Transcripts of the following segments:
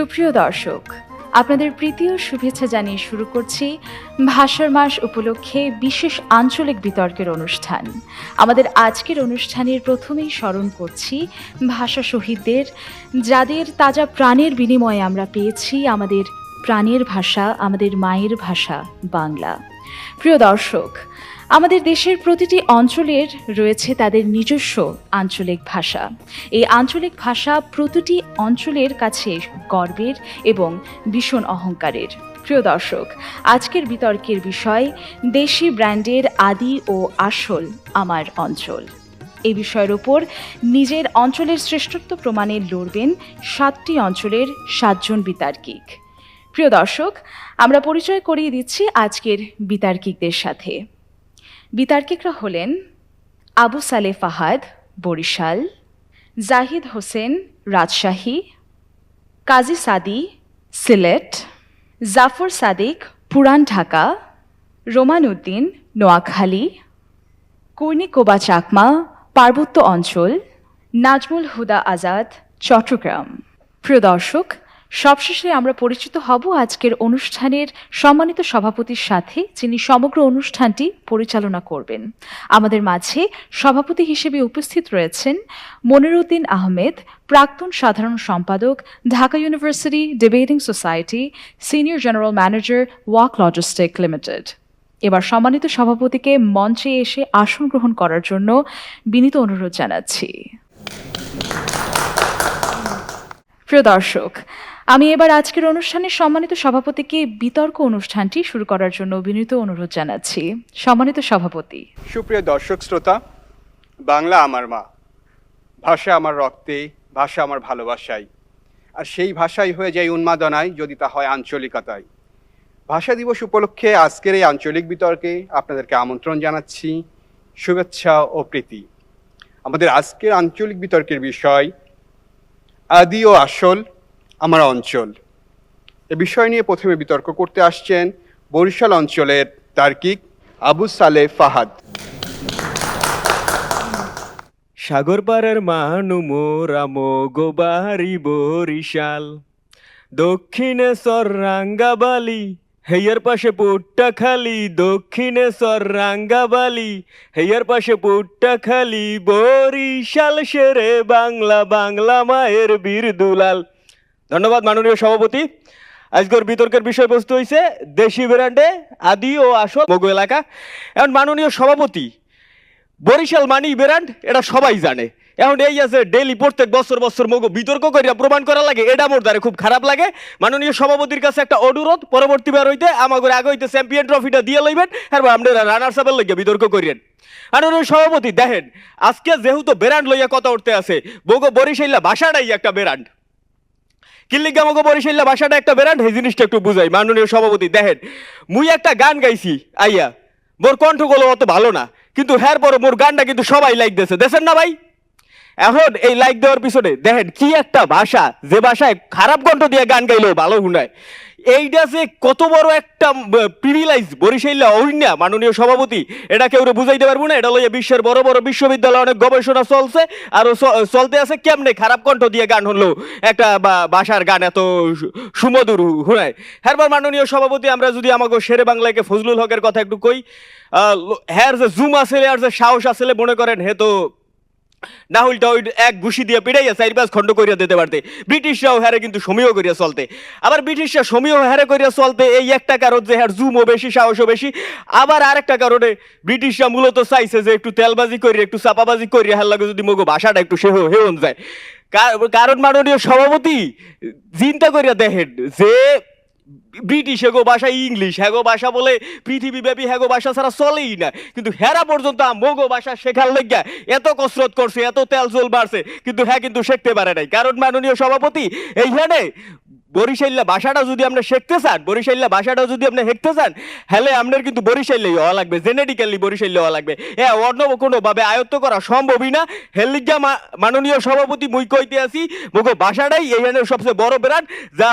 সুপ্রিয় দর্শক, আপনাদের প্রীতি ও শুভেচ্ছা জানিয়ে শুরু করছি ভাষার মাস উপলক্ষে বিশেষ আঞ্চলিক বিতর্কের অনুষ্ঠান। আমাদের আজকের অনুষ্ঠানের প্রথমেই স্মরণ করছি ভাষা শহীদদের, যাদের তাজা প্রাণের বিনিময়ে আমরা পেয়েছি আমাদের প্রাণের ভাষা, আমাদের মায়ের ভাষা বাংলা। প্রিয় দর্শক, আমাদের দেশের প্রতিটি অঞ্চলের রয়েছে তাদের নিজস্ব আঞ্চলিক ভাষা। এই আঞ্চলিক ভাষা প্রতিটি অঞ্চলের কাছে গর্বের এবং ভীষণ অহংকারের। প্রিয় দর্শক, আজকের বিতর্কের বিষয় দেশি ব্র্যান্ডের আদি ও আসল আমার অঞ্চল। এই বিষয়ের ওপর নিজের অঞ্চলের শ্রেষ্ঠত্ব প্রমাণে লড়বেন 7টি অঞ্চলের 7 জন বিতার্কিক। প্রিয় দর্শক, আমরা পরিচয় করিয়ে দিচ্ছি আজকের বিতার্কিকদের সাথে। বিতার্কিকরা হলেন আবু সালে ফাহাদ, বরিশাল; জাহিদ হোসেন, রাজশাহী; কাজী সাদি, সিলেট; জাফর সাদিক, পুরান ঢাকা; রোমান উদ্দিন, নোয়াখালী; কুর্নিকোবা চাকমা, পার্বত্য অঞ্চল; নাজমুল হুদা আজাদ, চট্টগ্রাম। প্রিয় দর্শক, সবশেষে আমরা পরিচিত হব আজকের অনুষ্ঠানের সম্মানিত সভাপতির সাথে, যিনি সমগ্র অনুষ্ঠানটি পরিচালনা করবেন। আমাদের মাঝে সভাপতি হিসেবে উপস্থিত রয়েছেন মনিরউদ্দিন আহমেদ, প্রাক্তন সাধারণ সম্পাদক, Dhaka university debating society, senior general manager, walk logistic limited. এবার সম্মানিত সভাপতিকে মঞ্চে এসে আসন গ্রহণ করার জন্য বিনীত অনুরোধ জানাচ্ছি। প্রিয় দর্শক, আমি এবার আজকের অনুষ্ঠানের সম্মানিত সভাপতিকে বিতর্ক অনুষ্ঠানটি শুরু করার জন্য বিনীত অনুরোধ জানাচ্ছি। সম্মানিত সভাপতি। সুপ্রিয় দর্শক শ্রোতা, বাংলা আমার মা, ভাষা আমার রক্তে, ভাষা আমার ভালোবাসায়, আর সেই ভাষাই হয়ে যায় উন্মাদনায় যদি তা হয় আঞ্চলিকতায়। ভাষা দিবস উপলক্ষে আজকের এই আঞ্চলিক বিতর্কে আপনাদেরকে আমন্ত্রণ জানাচ্ছি, শুভেচ্ছা ও প্রীতি। আমাদের আজকের আঞ্চলিক বিতর্কের বিষয় আদি ও আসল আমার অঞ্চল। এ বিষয় নিয়ে প্রথমে বিতর্ক করতে আসছেন বরিশাল অঞ্চলের তার্কিক আবু সালে ফাহাদ। সাগর পাড়ের মানু মোরা মোগো বাড়ি বরিশাল, দক্ষিণে রাঙ্গাবালি, হেয়ার পাশে পুট্টা খালি, দক্ষিণে রাঙ্গাবালি, হেয়ার পাশে পুট্টা খালি, বরিশাল শেরে বাংলা, বাংলা মায়ের বীর দুলাল। ধন্যবাদ মাননীয় সভাপতি। আজকের বিতর্কের বিষয়বস্তু হয়েছে দেশি ব্র্যান্ডে আদি ও আসল মগো এলাকা। এখন মাননীয় সভাপতি, বরিশাল মানি ব্র্যান্ড এটা সবাই জানে। এখন এই আছে ডেইলি প্রত্যেক বছর বছর মগো বিতর্ক করিয়া প্রমাণ করা লাগে, এটা মোর দ্বারা খুব খারাপ লাগে। মাননীয় সভাপতির কাছে একটা অনুরোধ, পরবর্তীবার হইতে আমাদের আগে হইতে চ্যাম্পিয়ন ট্রফিটা দিয়ে লইবেন, আর আপনারা রানার্স আপের লইয়া বিতর্ক করিয়েন। মাননীয় সভাপতি দেখেন, আজকে যেহেতু ব্র্যান্ড লইয়া কথা উঠতে আছে, মগো বরিশাইলা ভাষাটাই একটা ব্র্যান্ড। কিল্লিগা মগো বরিশাইলা ভাষাটা একটা ব্র্যান্ড, এই জিনিসটা একটু বুঝাই। মাননীয় সভাপতি দেখেন, মুই একটা গান গাইছি আইয়া, মোর কণ্ঠগুলো অত ভালো না, কিন্তু হ্যার পরে মোর গানটা কিন্তু সবাই লাইক দিয়েছে, দেখেন না ভাই? এখন এই লাইক দেওয়ার পিছনে দেখেন কি একটা ভাষা, যে ভাষায় খারাপ কণ্ঠ দিয়ে গান গাইলেও ভালো শুনায়। এইটা যে কত বড় একটা প্রিভিলাইজ বরিশাইলা অন্য মাননীয় সভাপতি, এটা কেউ বুঝাইতে পারবো না। এটা লইয়া বিশ্বের বড় বড় বিশ্ববিদ্যালয়ে অনেক গবেষণা চলছে, আরো চলতে আছে কেমনে খারাপ কণ্ঠ দিয়ে গান হলো একটা ভাষার গান এত সুমধুর শুনায়। হ্যারবার মাননীয় সভাপতি, আমরা যদি আমাকে শেরে বাংলাকে ফজলুল হকের কথা একটু কই, হ্যার যে জুম আসলে আর যে সাহস আসলে মনে করেন হে তো না হইলটা ওই এক ঘুষি দিয়ে পিড়াইয়া 4-5 খণ্ড করিয়া দিতে পারতে। ব্রিটিশরাও হ্যারে কিন্তু সমীহ করিয়া চলতে, আবার ব্রিটিশরা সমীহ হ্যারে করিয়া চলতে এই একটা কারণ যে হ্যার জুমও বেশি, সাহসও বেশি। আবার আরেকটা কারণে ব্রিটিশরা মূলত চাইছে যে একটু তেলবাজি করিয়া, একটু চাপাবাজি করিয়া হ্যার লাগে যদি মগো ভাষাটা একটু হেওন যায়। কারণ মাননীয় সভাপতি চিন্তা করিয়া দেখেন যে ব্রিটিশ হেগো ভাষা ইংলিশ, হেগো ভাষা বলে পৃথিবীব্যাপী হেগো ভাষা ছাড়া চলেই না, কিন্তু হেরা পর্যন্ত মগো ভাষা শেখার লেগা এত কসরত করছে, এত তেল জল বাড়ছে, কিন্তু হ্যাঁ কিন্তু শিখতে পারে নাই। কারণ মাননীয় সভাপতি এইখানে বরিশাইলা ভাষাটা যদি আপনি শিখতে চান, বরিশাইলা ভাষাটা যদি আপনি শিখতে চান, হলে আপনার কিন্তু বরিশাইলাই হওয়া লাগবে, জেনেটিক্যালি বরিশাইল হওয়া লাগবে। অন্য কোনোভাবে আয়ত্ত করা সম্ভবই না। হেলিগা মাননীয় সভাপতি মুই কইতে আছি, মুখো ভাষাটাই এইখানে সবচেয়ে বড় ব্র্যান্ড, যা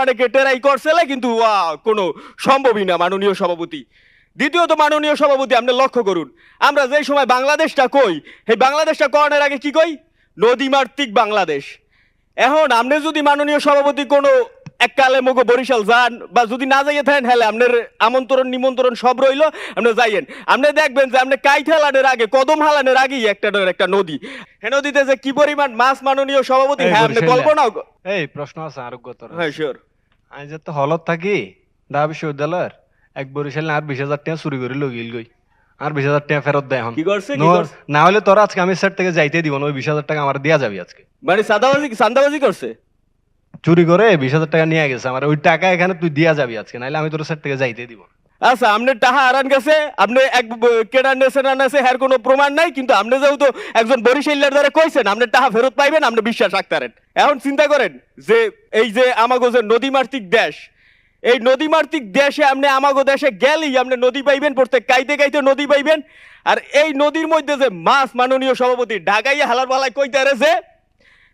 অনেকে টেরাই করছে, কিন্তু কোনো সম্ভবই না মাননীয় সভাপতি। দ্বিতীয়ত মাননীয় সভাপতি, আপনি লক্ষ্য করুন, আমরা যে সময় বাংলাদেশটা কই, এই বাংলাদেশটা করার আগে কি কই? নদীমাতৃক বাংলাদেশ। এখন আপনি যদি মাননীয় সভাপতি কোনো এককালে মগো বরিশাল যান বা যদি না যাইয়ে থাকেন হ্যাঁ আপনার আমন্ত্রণ নিমন্ত্রণ সব রইলো, আপনি যাইয়েন। আপনি দেখবেন যে আপনি কাইট হালানের আগে কদম হালানের আগেই একটা নদী, হে নদীতে যে কি পরিমাণ মাছ মাননীয় সভাপতি হ্যাঁ আপনি কল্পনাও এই প্রশ্ন আছে আরোগ্যত হ্যাঁ শিওর। আমি যে তো হলত থাকি ঢাকা বিশ্ববিদ্যালয়ের এক বরিশাল আর 20,000 টাকা চুরি করে লগিল গই, আর 20,000 টাকা ফেরত দেয় এখন। কি করছে না হলে তোরা আজকে আমি সেট থেকে যাইতে দিব না, ওই 20,000 টাকা আমার দেয়া যাবে আজকে। মানে সাদাবাজি করছে, চুরি করে 20,000 টাকা নিয়ে গেছে আমার, ওই টাকা এখানে তুই দিয়া যাবি আজকে, নাহলে আমি তোর সেট থেকে যাইতে দিব না। আচ্ছা আপনি টাহা হারান গেছে, আপনি এক কেডা নেছে না নেছে হ্যার কোনো প্রমাণ নাই, কিন্তু আপনি যেহেতু একজন বরিশালের দ্বারা কইছেন আপনি টাহা ফেরত পাইবেন, আপনি বিশ্বাস রাখতারেন। এখন চিন্তা করেন যে এই যে আমাগো যে নদীমাতৃক দেশ, এই নদীমাতৃক দেশে আপনি আমাগো দেশে গেলেই আপনি নদী পাইবেন, প্রত্যেক কাইতে কাইতে নদী পাইবেন। আর এই নদীর মধ্যে যে মাছ মাননীয় সভাপতি ঢাকাইয়া হালার বালায় কইতে রেছে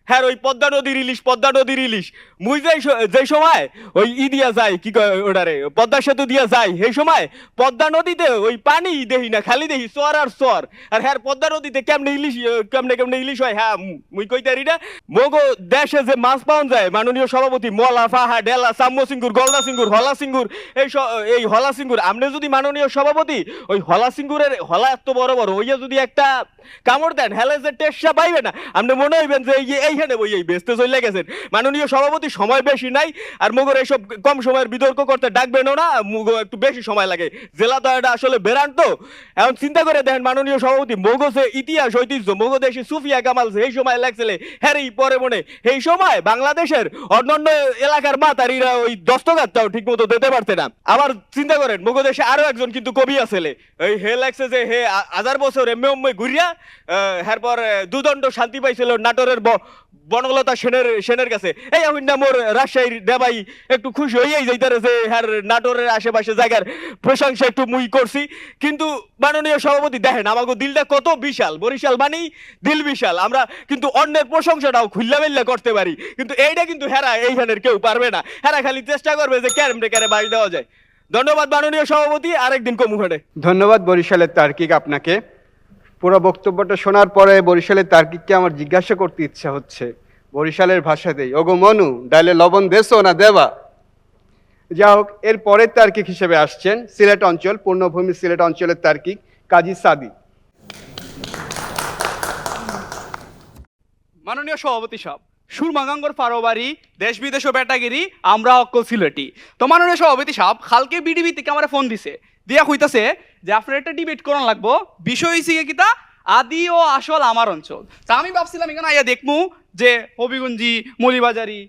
হ্যাঁ ওই পদ্মা নদীর ইলিশ মুই যে সময় ওই দিয়া যায় কি কয় ওটারে পদ্মা সেতু দিয়া যায়, সেই সময় পদ্মা নদীতে ওই পানি দেখি না, খালি দেখি চর আর চর। আর হ্যাঁ পদ্মা নদীতে কেমনে ইলিশ হয় হ্যাঁ মুই কইতারি না। মগো দেশে যে মাছ পাওয়া যায় মাননীয় সভাপতি মলা ফাহা ডেলা সাম্য সিঙ্গুর গলদা সিঙ্গুর হলা সিঙ্গুর এই হলা সিঙ্গুর, আপনি যদি মাননীয় সভাপতি ওই হলা সিঙ্গুরের হলা এত বড় বড় ওইয়া যদি একটা কামড় দেন হেলে যে টেস্টটা পাইবে না, আপনি মনে হইবেন যে এইখানে বই এই বেচতে চলে গেছেন। মাননীয় সভাপতি সময় বেশি নাই, আর মুগর এইসব কম সময়ের বিতর্ক করতে ডাকবেনও না, মুগো একটু বেশি সময় লাগে, জেলা তো এটা আসলে বেরান তো। এখন চিন্তা করে দেখেন মাননীয় সভাপতি মগো যে ইতিহাস ঐতিহ্য মগো দেশে সুফিয়া কামাল যে এই সময় লাগছিলে হ্যাঁ পরে মনে এই সময় বাংলাদেশের অন্যান্য এলাকার মাতারিরা ওই দস্তগাতটাও ঠিক মতো দিতে পারতে না। আবার চিন্তা করেন মগো দেশে আরো একজন কিন্তু কবি আছেলে, এই হে লাগছে যে হে 1000 বছর এমএ ঘুরিয়া এরপর দুদণ্ড শান্তি পাইছিল নাটোরের বনলতা সেনের কাছে। এই এখন না মোর রাজশাহীর দেবাই একটু খুশি হইয়াই যাইতারে যে হ্যার নাটোরের আশেপাশে জায়গার প্রশংসা একটু মুই করছি। কিন্তু মাননীয় সভাপতি দেখেন আমাকে দিলটা কত বিশাল, বরিশাল মানি দিল বিশাল, আমরা কিন্তু অন্যের প্রশংসাটাও খুল্লা মেল্লা করতে পারি, কিন্তু এইটা কিন্তু হেরা এইখানের কেউ পারবে না, হেরা খালি চেষ্টা করবে যে ক্যারে বাড়ি দেওয়া যায়। ধন্যবাদ মাননীয় সভাপতি, আরেকদিন কমুখানে। ধন্যবাদ বরিশালের তার্কিক আপনাকে। পুরো বক্তব্যটা শোনার পরে বরিশালের তার্কিককে আমার জিজ্ঞাসা করতে ইচ্ছা হচ্ছে বরিশালের ভাষাতেই, ওগো মনু ডাইলে লবণ দেছো না দেবা। যা হোক, এর পরের তার্কিক হিসেবে আসছেন সিলেট অঞ্চল, পূর্ণভূমি সিলেট অঞ্চলের তার্কিক কাজী সাদি। মাননীয় সভাপতি সাহেব, সুরমাগাঙ্গর পারোবারি দেশ বিদেশ বেটাগিরি আমরা অক্কল সিলেটি। তো মাননীয় সভাপতি সাহেব কালকে বিডিবি থেকে আমার ফোন দিছে, দিয়া কইতাছে যে আপনার একটা ডিবেট করান লাগবো, বিষয় হইছে কিতা আদি ও আসল আমার অঞ্চল। তা আমি ভাবছিলাম এখানে আইয়া দেখমু যে হবিগঞ্জি মলিবাজারি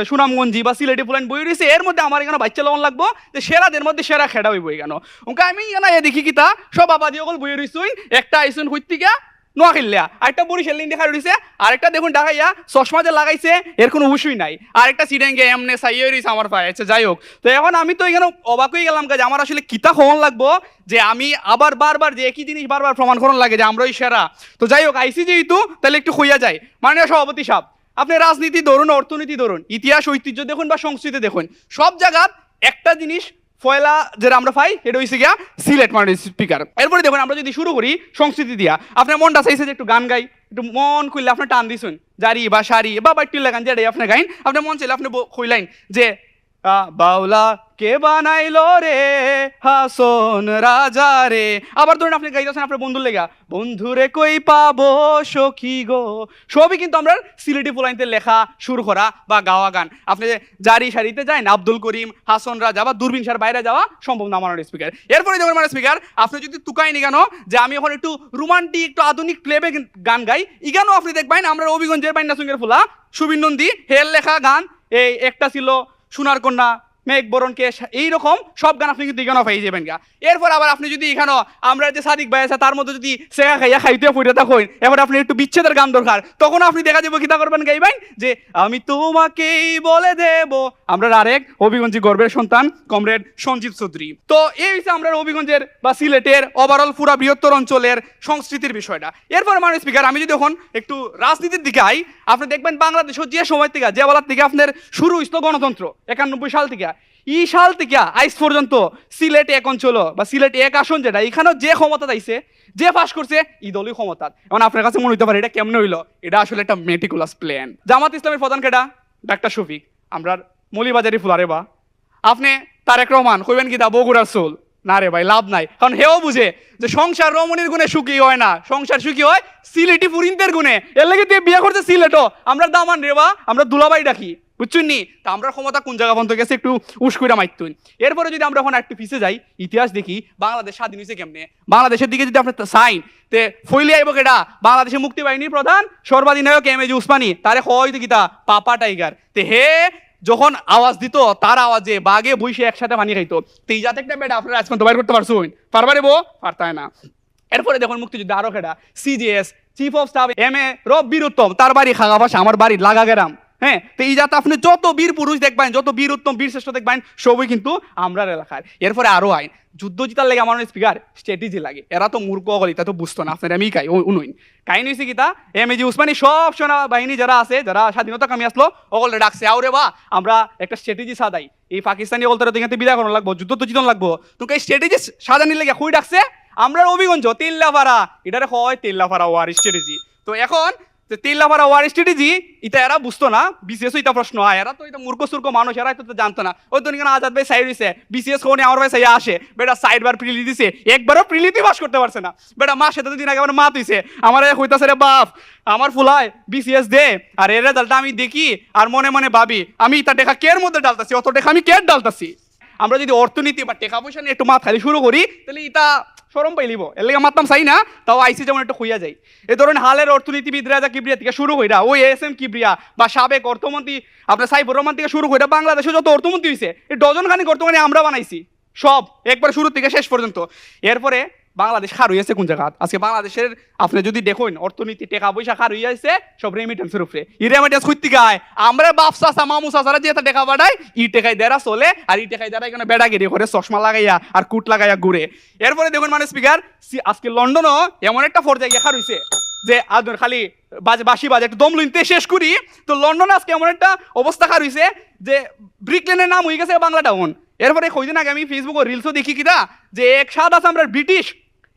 সুনামগঞ্জি বা সিলেটি ফুলাইন বই রয়েছে, এর মধ্যে আমার এখানে বাচ্চা লবণ লাগবো যে সেরাদের মধ্যে সেরা খেড়া হইব কেন। ওকে আমি এখানে আইয়া দেখি কিতা সব আবাদি অকল বই রইছুন, একটা আইসুন হইতিকা নোয়াখিল্লা, আরেকটা বরিশাল দেখা রয়েছে, আরেকটা দেখুন ঢাকাইয়া চশমা যে লাগাইছে এর কোনো হুশুই নাই, আরেকটা সিডেঙ্গে এমনে সাইয়ে রয়েছে আমার পায়ে। আচ্ছা যাই হোক, তো এখন আমি তো এখানে অবাক হয়ে গেলাম কাজ আমার আসলে কিতা হন লাগবো যে আমি আবার বারবার যে একই জিনিস বারবার প্রমাণ করার লাগে যে আমরাই সেরা। তো যাই হোক আইসি যেহেতু তাহলে একটু হইয়া যায়। মাননীয় সভাপতি সাহেব, আপনি রাজনীতি ধরুন, অর্থনীতি ধরুন, ইতিহাস ঐতিহ্য দেখুন বা সংস্কৃতি দেখুন, সব জায়গার একটা জিনিস ফয়লা যেটা আমরা পাই এটা হইছে গিয়া সিলেট মাননীয় স্পিকার। এরপরে দেখুন আমরা যদি শুরু করি সংস্কৃতি দিয়া, আপনার মনটা চাইছে যে একটু গান গাই, একটু মন খুললে আপনার টান দিছুন জারি বা শাড়ি বা বাইটি লাগান যেটাই আপনার গাইন, আপনার মন চাইলে আপনি কইলাইন যে বাউলা কে বানাইলো রে হাসন রাজা রে। আবার ধরুন আপনি গাইতেছেন আপনার বন্ধুর লেগা, বন্ধুরে কই পাবো সখী গো। সবই কিন্তু আমরা সিলেটি ফুলাইনতে লেখা সুর করা বা গাওয়া গান। আপনি জারি শাড়িতে যান আব্দুল করিম হাসন রাজা বা দূরবীন সার বাইরে যাওয়া সম্ভব না মাননীয় স্পিকার। এরপরে দেখুন মাননীয় স্পিকার, আপনি যদি তুকাইনি কেন যে আমি এখন একটু রোমান্টিক একটু আধুনিক প্লেবে গান গাই, ইগানো আপনি দেখবেন আমরা অভিগঞ্জের বাইনা সঙ্গের ফুলা সুবিন নন্দী হের লেখা গান, এই একটা ছিল সোনার কন্যা মেঘ বরণ কেশ, এইরকম সব গান আপনি কিন্তু এখানেও পাই যাবেন গা। এরপর আবার আপনি যদি এখানেও আমরা যে সাদিক ভাই আছে তার মধ্যে যদি সেগা খাইয়া খাইতে ফুটে থাকেন, এবার আপনি একটু বিচ্ছেদের গান দরকার, তখন আপনি দেখা যাবো কিতা করবেন গাইবেন যে আমি তোমাকেই বলে দেব। আমরা আরেক হবিগঞ্জি গর্বের সন্তান কমরেড সঞ্জিত চৌধুরী। তো এই হচ্ছে আমরা হবিগঞ্জের বা সিলেটের ওভারঅল পুরা বৃহত্তর অঞ্চলের সংস্কৃতির বিষয়টা। এরপর মাননীয় স্পিকার আমি যদি এখন একটু রাজনীতির দিকে আই, আপনি দেখবেন বাংলাদেশের যে সময় থেকে যে বেলার থেকে আপনার শুরু হইতো গণতন্ত্র 91 সাল থেকে, এই সাল থেকে আইস পর্যন্ত সিলেট এক অঞ্চল বা সিলেট এক আসন যেটা এখানেও যে ক্ষমতা দিয়েছে, যে পাস করছে এই দলই ক্ষমতা। এখন আপনার কাছে মনে হতে পারে এটা কেমনে হইলো, এটা আসলে একটা মেটিকুলাস প্ল্যান। জামাত ইসলামের প্রধান কেডা? ডাক্তার শফিক, আমরা মলিবাজারি ফুলারে বা আপনি তারেক রহমান কইবেন কি দা বগুড়ার সোল, না রে ভাই লাভ নাই, কারণ হেও বুঝে যে সংসার রমণীর গুণে সুখী হয় না, সংসার সুখী হয় সিলেটি ফুরিনদের গুণে। এর লাগে তুই বিয়ে করছে সিলেটও, আমরা দামান রে বা আমরা দুলাবাই ডাকি, বুঝছেন নি? তা আমরা ক্ষমতা কোন জায়গা পর্যন্ত গেছে একটু উস্কুইরা মাইতুন। এরপরে যদি আমরা এখন একটু পিছিয়ে যাই, ইতিহাস দেখি বাংলাদেশ স্বাধীন হয়েছে কেমনে। বাংলাদেশের দিকে যদি আপনার সাইন তে ফইলে আইব কেডা? বাংলাদেশের মুক্তি বাহিনীর প্রধান সর্বাধিনায়ক এম এ জি উসমানী, তারে হয়তো কিতা পাপা টাইগার। তে হে যখন আওয়াজ দিত তার আওয়াজে বাঘে বইসে একসাথে পানি খাইতো। তো এই জাতে একটা বেটা আপনারা আজকে বাইর করতে পারছুন? পারবারে বো পারতায় না। এরপরে দেখুন মুক্তিযুদ্ধে আরো কেডা? CGS chief of staff M A রব্বির উত্তম, তার বাড়ি খাগাপাশা, আমার বাড়ি লাগা গেরাম। হ্যাঁ, তো এই যাতে আপনি যত বীর পুরুষ দেখবেন, যত বীর উত্তম বীর শ্রেষ্ঠ দেখবেন, সবই কিন্তু আমরা এলাকার। এরপরে আরো আইন যুদ্ধ জিতার লাগে আমার স্পিকার স্ট্র্যাটেজি লাগে। এরা তো মূর্খ হলি, তা তো বুঝতো না। আপনার আমি কাই উনুইন কাহিনী হয়েছে কিতা, এম এ জি উসমানী সব সেনা বাহিনী যারা আছে, যারা স্বাধীনতা কামি আসলো ওগুলো ডাকছে, আউরে বা আমরা একটা স্ট্র্যাটেজি সাদাই, এই পাকিস্তানি ওগুলো তো বিদায় করানো লাগবো, যুদ্ধ তো জিতন লাগবো, তোকে এই স্ট্র্যাটেজি সাজানির লেগে খুঁই ডাকছে। আমরা অভিগঞ্জ তেল্লাপাড়া, এটারে হয় তেল্লাপাড়া ওয়ার স্ট্র্যাটেজি। তো এখন তেল্লাপাড়া ওয়ার স্ট্র্যাটেজি এটা এরা বুঝতো না, বিসিএস এটা প্রশ্ন হয়, এরা তো এটা মূর্খ সুর্খ মানুষ, এরা তো জানতো না। ওই তো আজাদ ভাই সাইড হয়েছে, বিসিএস কোনে আমার ভাই সাইড আসে, বেটা সাইড বার প্রিলি দিছে, একবারও প্রিলিতে পাস করতে পারছে না। বেটা মা সাথে দুদিন আগে আমার মা তুইছে, আমার হইতাছে রে বাপ, আমার ফুলায় বিসিএস দে, আর এর রেজাল্টটা আমি দেখি আর মনে মনে ভাবি আমি এটা টেকা কের মধ্যে ডালতাছি, অত টেকা আমি কের ডালতাছি। আমরা যদি অর্থনীতি বা টাকা পয়সা নিয়ে একটু মাথা খালি শুরু করি, তাহলে এটা সরম পাইলিব, এর লেগে মাতলাম চাই না। তাও আইসি যেমন একটু খুইয়া যায়, এ ধরুন হালের অর্থনীতিবিদ রাজা কিবরিয়া থেকে শুরু কইরা ওই এস এম কিবরিয়া বা সাবেক অর্থমন্ত্রী আপনার সাইফুর রহমান থেকে শুরু কইরা বাংলাদেশে যত অর্থমন্ত্রী হয়েছে এই ডজন খানিক অর্থমন্ত্রী আমরা বানাইছি, সব একবার শুরু থেকে শেষ পর্যন্ত। এরপরে বাংলাদেশ খার হইয়াছে কোন জায়গা? আজকে বাংলাদেশের আপনি যদি দেখুন অর্থনীতি টাকা পয়সা খার হইয়াছে সব রেমিটেন্সের উপরে। ই রেমিটেন্স খুঁজতে গায় আমরা বাপ চাষা মামু চাষারা যে টাকা পাঠায়, ই টেকায় দেরা চলে, আর ই টেকায় দেরা এখানে বেড়াগিরি করে চশমা লাগাইয়া আর কুট লাগাইয়া ঘুরে। এরপরে দেখুন মানে স্পিকার আজকে লন্ডনও এমন একটা পর্যায়ে গিয়ে খার হইছে যে আদর খালি বাসি বাজে একটু দম লইতে শেষ করি। তো লন্ডনে আজকে এমন একটা অবস্থা খার হইছে যে ব্রিকলেনের নাম হয়ে গেছে বাংলা টাউন। এরপরে কইদিন আগে আমি ফেসবুক রিলসও দেখি কিনা যে এক সাদ আছে আমরা ব্রিটিশ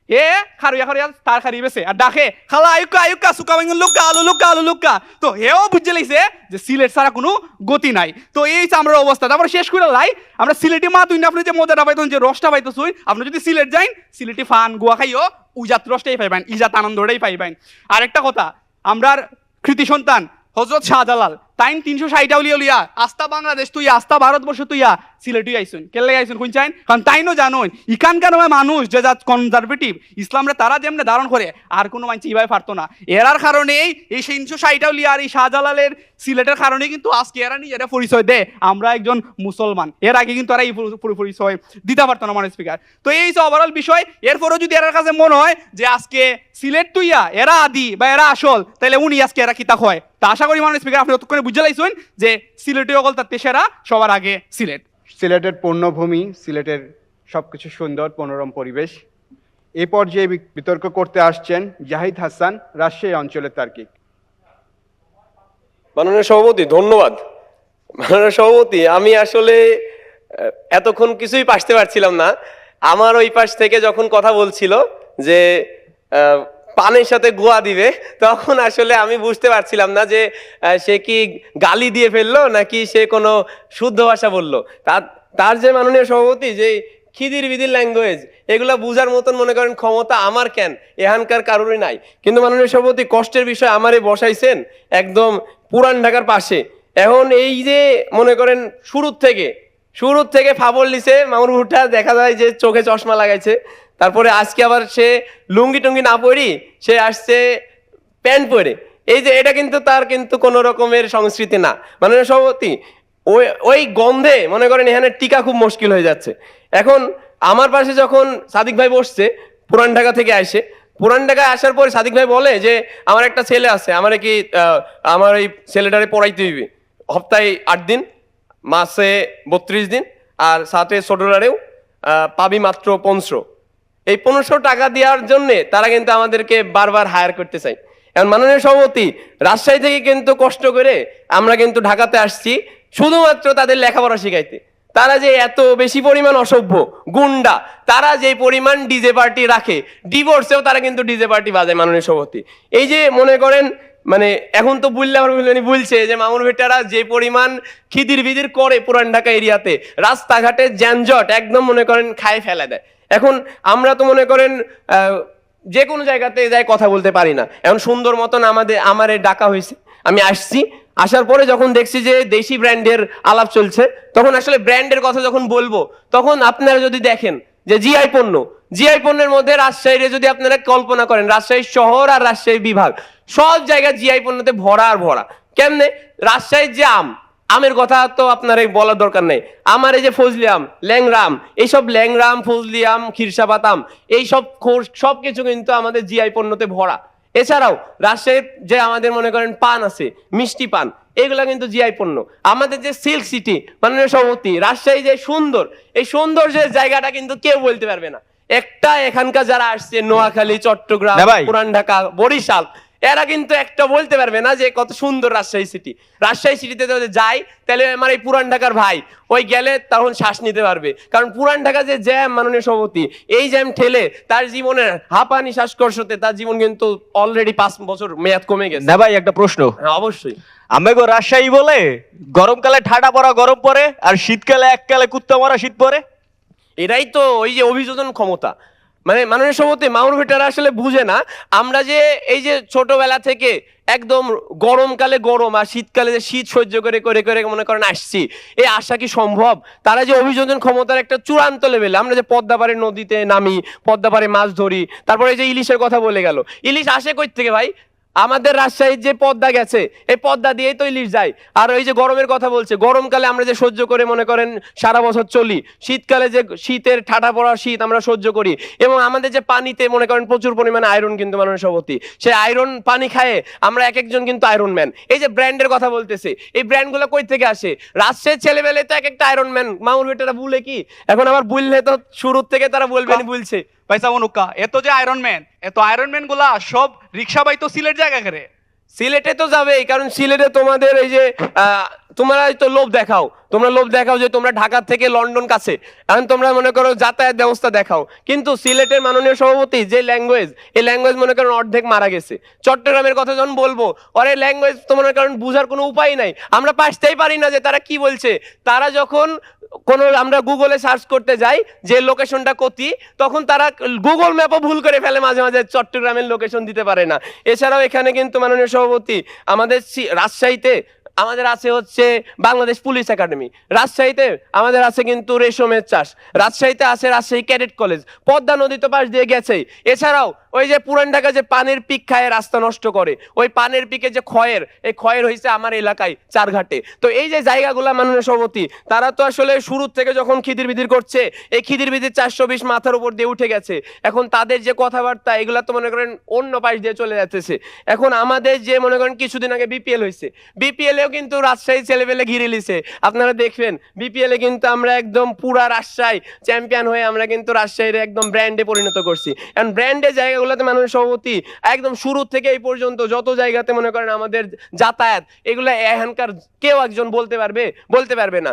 এ খারুয়া খারুয়া তার খারি বেছে আর ডাকে খালা আয়ুকা আয়ুকা সুকা বাঙ্গুন লুকা আলু লুকা আলু লুকা। তো হেও বুঝে লাইছে যে সিলেট ছাড়া কোনো গতি নাই। তো এই আমরা অবস্থা। তারপরে শেষ করে লাই আমরা সিলেটি মা তুই আপনি যে মজাটা পাইতেন যে রসটা পাইতেছুই, আপনি যদি সিলেট যাইন সিলেটি ফান গুয়া খাইও উজাত রসটাই পাইবেন, ইজাত আনন্দটাই পাইবেন। আর একটা কথা, আমরার কৃতি সন্তান হজরত শাহজালাল তাইন 360 উলিয়া উলিয়া আস্থা বাংলাদেশ তুইয়া আস্থা ভারতবর্ষ তুইয়া সিলেটই আইসুন, কেলে আইসুন কোন চাইন? কারণ তাইনও জানুন ইখানকার মানুষ যে যা কনজারভেটিভ ইসলামরে তারা যেমনে ধারণ করে আর কোনো মানুষ এইভাবে পারতো না। এরার কারণেই এই 360 উলিয়া আর এই শাহজালালের সিলেটের কারণে কিন্তু আজকে এরা নিজেরা পরিচয় দেয় আমরা একজন মুসলমান। এর আগে কিন্তু এরা এই পরিচয় দিতে পারতো না মানুষ স্পিকার। তো এই যে ওভারঅল বিষয়। এরপরও যদি এর কাছে মনে হয় যে আজকে সিলেট তুইয়া এরা আদি বা এরা আসল, তাহলে উনি আজকে এরা কিতা হয়। তা আশা করি মানুষ স্পিকার আপনি অতক্ষণে বুঝে লাইছেন যে সিলেটে অকল তার তেসেরা সবার আগে সিলেট। সিলেটের পূর্ণভূমি, সিলেটের সবকিছু সুন্দর মনোরম পরিবেশ। এই পর্যায়ে বিতর্ক করতে আসছেন জাহিদ হাসান, রাজশাহী অঞ্চলের তার্কিক। মাননীয় সভাপতি ধন্যবাদ। মাননীয় সভাপতি আমি আসলে এতক্ষণ কিছুই পাশতে পারছিলাম না। আমার ওই পাশ থেকে যখন কথা বলছিল যে পানের সাথে গোয়া দিবে, তখন আসলে আমি বুঝতে পারছিলাম না যে সে কি গালি দিয়ে ফেললো নাকি সে কোনো শুদ্ধ ভাষা বললো। তার যে মাননীয় সভাপতি যে খিদির বিদির ল্যাঙ্গুয়েজ এগুলা বুঝার মতন মনে করেন ক্ষমতা আমার কেন, এখানকার কারোরই নাই। কিন্তু মাননীয় সভাপতি কষ্টের বিষয় আমারে বসাইছেন একদম পুরান ঢাকার পাশে। এখন এই যে মনে করেন শুরুর থেকে ফাবল লিছে মামুর ভুট্টা, দেখা যায় যে চোখে চশমা লাগাইছে। তারপরে আজকে আবার সে লুঙ্গি টুঙ্গি না পরি সে আসছে প্যান্ট পরে। এই যে এটা কিন্তু তার কিন্তু কোনো রকমের সংস্কৃতি না। মাননীয় সভাপতি ওই গন্ধে মনে করেন এখানে টিকা খুব মুশকিল হয়ে যাচ্ছে। এখন আমার পাশে যখন সাদিক ভাই বসছে পুরান ঢাকা থেকে আসে, পুরান ঢাকায় আসার পরে সাদিক ভাই বলে যে আমার একটা ছেলে আছে, আমার কি আমার এই ছেলেটারে পড়াইতে হইবে সপ্তাহে 8 দিন, মাসে 32 দিন, আর সাথে ছোটরারেও পাবি মাত্র 1500। এই 1500 টাকা দেওয়ার জন্য তারা কিন্তু আমাদেরকে বারবার হায়ার করতে চাই। এখন মাননীয় সভাপতি রাজশাহী থেকে কিন্তু কষ্ট করে আমরা কিন্তু ঢাকাতে আসছি শুধুমাত্র তাদের লেখাপড়া শিখাইতে। তারা যে এত বেশি পরিমাণ অসভ্য গুন্ডা, তারা যে পরিমাণ ডিজে পার্টি রাখে, ডিভোর্সেও তারা কিন্তু ডিজে পার্টি বাজায় মাননীয় সভাপতি। এই যে মনে করেন মানে এখন তো বুঝলে আমার বলছে যে মামুর ভেটারা যে পরিমাণ খিদির বিদির করে পুরান ঢাকা এরিয়াতে, রাস্তাঘাটে যানজট একদম মনে করেন খায় ফেলে দেয়। এখন আমরা তো মনে করেন যে কোনো জায়গাতে যাই কথা বলতে পারি না। এখন সুন্দর মতন আমারে ডাকা হয়েছে, আমি আসছি। আসার পরে যখন দেখছি যে দেশি ব্র্যান্ডের আলাপ চলছে, তখন আসলে ব্র্যান্ডের কথা যখন বলবো, তখন আপনারা যদি দেখেন যে জিআই পণ্যের মধ্যে রাজশাহীরে যদি আপনারা কল্পনা করেন, রাজশাহী শহর আর রাজশাহী বিভাগ সব জায়গায় জিআই পণ্যতে ভরা আর ভরা। কেমনে? রাজশাহীর যে আমের কথা তো আপনার বলার দরকার নেই। আমার এই যে ফজলি আম, ল্যাংরা আম, এইসব ল্যাংরা আম, ফজলি আম, খিরসাপাত আম, এইসব সবকিছু কিন্তু আমাদের জিআই পণ্যতে ভরা। এছাড়াও রাজশাহীর যে আমাদের মনে করেন পান আছে, মিষ্টি পান, এগুলা কিন্তু জিআই পণ্য। আমাদের যে সিল্ক সিটি মাননীয় সভাপতি, রাজশাহী যে সুন্দর, এই সৌন্দর্যের জায়গাটা কিন্তু কেউ বলতে পারবে না। একটা এখানকার যারা আসছে নোয়াখালী, চট্টগ্রাম, পুরান ঢাকা, বরিশাল, এরা কিন্তু একটা বলতে পারবে না যে কত সুন্দর রাজশাহী সিটি। রাজশাহী সিটিতে যদি যাই তাহলে আমার এই পুরান ঢাকার ভাই ওই গেলে তখন শ্বাস নিতে পারবে, কারণ পুরান ঢাকা যে জ্যাম মাননীয় সভাপতি, এই জ্যাম ঠেলে তার জীবনের হাঁপানি শ্বাসকষ্টতে তার জীবন কিন্তু অলরেডি 5 বছর মেয়াদ কমে গেছে। না ভাই, একটা প্রশ্ন। হ্যাঁ অবশ্যই। আমাকে রাজশাহী বলে গরমকালে ঠাডা পড়া গরম পড়ে, আর শীতকালে এককালে কুত্তা মারা শীত পড়ে। এটাই তো ওই যে অভিযোজন ক্ষমতা। মানে মাননীয় সভাপতি, মামুর ভেটারা আসলে বুঝে না আমরা যে এই যে ছোটবেলা থেকে একদম গরমকালে গরম আর শীতকালে যে শীত সহ্য করে করে করে মনে করেন আসছি, এই আশা কি সম্ভব? তারা যে অভিযোজন ক্ষমতার একটা চূড়ান্ত লেভেলে, আমরা যে পদ্মাপাড়ে নদীতে নামি, পদ্মাপাড়ে মাছ ধরি, তারপরে এই যে ইলিশের কথা বলে গেল, ইলিশ আসে কই থেকে ভাই? আমাদের রাজশাহীর যে পদ্মা গেছে, এই পদ্মা দিয়েই তো ইলিশ যায়। আর ওই যে গরমের কথা বলছে, গরমকালে আমরা যে সহ্য করে মনে করেন সারা বছর চলি, শীতকালে যে শীতের ঠাটা পড়া শীত আমরা সহ্য করি, এবং আমাদের যে পানিতে মনে করেন প্রচুর পরিমাণে আয়রন কিন্তু মাননীয় সভাপতি, সেই আয়রন পানি খায় আমরা এক একজন কিন্তু আয়রন ম্যান। এই যে ব্র্যান্ডের কথা বলতেছে, এই ব্র্যান্ডগুলো কই থেকে আসে? রাজশাহীর ছেলেবেলে তো এক একটা আয়রন ম্যান। মামুর বেটারা ভুলে কি? এখন আবার বললে তো শুরুর থেকে তারা বলবেন বলছে পয়সা মনুকা এত যে আয়রন ম্যান গুলা সব রিক্সা বাইতো সিলেট জায়গা করে। সিলেটে তো যাবেই, কারণ সিলেটে তোমাদের এই যে তোমরা তো লোভ দেখাও যে তোমরা ঢাকা থেকে লন্ডন কাছে, কারণ তোমরা মনে করো যাতায়াত ব্যবস্থা দেখাও, কিন্তু সিলেটের মাননীয় সভাপতি যে ল্যাঙ্গুয়েজ, এই ল্যাঙ্গুয়েজ মনে করেন অর্ধেক মারা গেছে। চট্টগ্রামের কথা যখন বলবো, ওরে ল্যাঙ্গুয়েজ তো মনে করেন বুঝার কোনো উপায় নাই, আমরা পারতেই পারি না যে তারা কি বলছে। তারা যখন কোন আমরা গুগলে সার্চ করতে যাই যে লোকেশনটা কতি, তখন তারা গুগল ম্যাপও ভুল করে ফেলে, মাঝে মাঝে চট্টগ্রামের লোকেশন দিতে পারে না। এছাড়াও এখানে কিন্তু মাননীয় সভাপতি আমাদের রাজশাহীতে আমাদের আছে হচ্ছে বাংলাদেশ পুলিশ একাডেমি, রাজশাহীতে আমাদের আছে কিন্তু রেশমের চাষ, রাজশাহীতে আছে রাজশাহী ক্যাডেট কলেজ, পদ্মা নদী তো পাশ দিয়ে গেছেই। এছাড়াও ওই যে পুরান ঢাকা যে পানের পিক খায় রাস্তা নষ্ট করে, ওই পানের পিকে যে এই ক্ষয়ের হয়েছে আমার এলাকায় চারঘাটে। তো এই যে জায়গাগুলা মাননীয় সভাপতি, তারা তো আসলে শুরুর থেকে যখন খিদির বিদির করছে, এই খিদির বিদির 420 মাথার উপর দিয়ে উঠে গেছে। এখন তাদের যে কথাবার্তা, এগুলা তো মনে করেন অন্য পাশ দিয়ে চলে যাচ্ছে। এখন আমাদের যে মনে করেন কিছুদিন আগে বিপিএল হয়েছে, বিপিএলেও কিন্তু রাজশাহী ছেলেপেলে ঘিরে লিছে। আপনারা দেখবেন বিপিএল এ কিন্তু আমরা একদম পুরা রাজশাহী চ্যাম্পিয়ন হয়ে আমরা কিন্তু রাজশাহীর একদম ব্র্যান্ডে পরিণত করছি। কারণ ব্র্যান্ডের জায়গাগুলোতে মাননীয় সভাপতি একদম শুরু থেকে এই পর্যন্ত যত জায়গাতে মনে করেন আমাদের যাতায়াত, এগুলো এখানকার কেউ একজন বলতে পারবে না।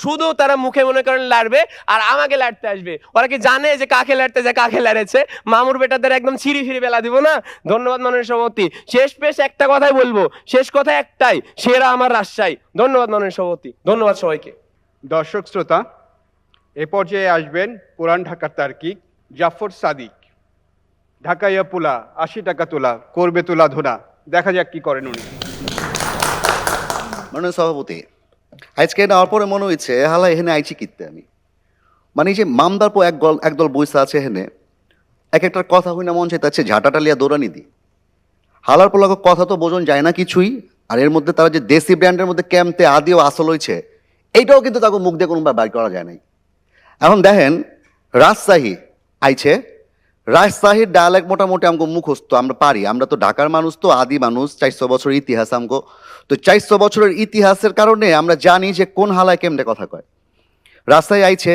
শুধু তারা মুখে মনে করেন লাড়বে আর আমাকে লাড়তে আসবে। ওরা কি জানে যে কাকে লাড়তে যায়, কাকে লাড়েছে? মামুর বেটাদের একদম ছিঁড়ি ফিরি বেলা দিব না। ধন্যবাদ মাননীয় সভাপতি। শেষ একটা কথাই বলবো, শেষ কথা একটাই, সেরা আমার রাজশাহী। ধন্যবাদ মাননীয় সভাপতি, ধন্যবাদ সবাইকে। দর্শক শ্রোতা, এ পর্যায়ে আসবেন পুরান ঢাকার তার্কিক জাফর সাদিক। ঢাকাইয়া পোলা 80 টাকা তোলা, করবে তোলা ধুনা। দেখা যাক কি করেন উনি। মাননীয় সভাপতি, আজকে নেওয়ার পরে মনে হয়েছে হালা এখানে আইছি কিনতে আমি। মানে এই যে মামদার পর একদল বইসা আছে এখানে, এক একটার কথা হই না মন চাইতেছে ঝাঁটাটা লিয়া দৌড়ানি দি। হালার পোলাকে কথা তো বোঝন যায় না কিছুই, আর এর মধ্যে তারা যে দেশি ব্র্যান্ডের মধ্যে ক্যাম্পতে আদিও আসল হয়েছে, এইটাও কিন্তু তাকে মুখ দিয়ে কোনোবার বাইর করা যায় নাই। এখন দেখেন রাজশাহী আইছে, রাজশাহীর ডায়ালেক্ট মোটামুটি আমাকে মুখস্থ আমরা পারি, আমরা তো ঢাকার মানুষ, তো আদি মানুষ, 400 বছরের ইতিহাস আমগো। তো 400 বছরের ইতিহাসের কারণে আমরা জানি যে কোন হালায় কেমনে কথা কয়। রাজশাহী আইছে,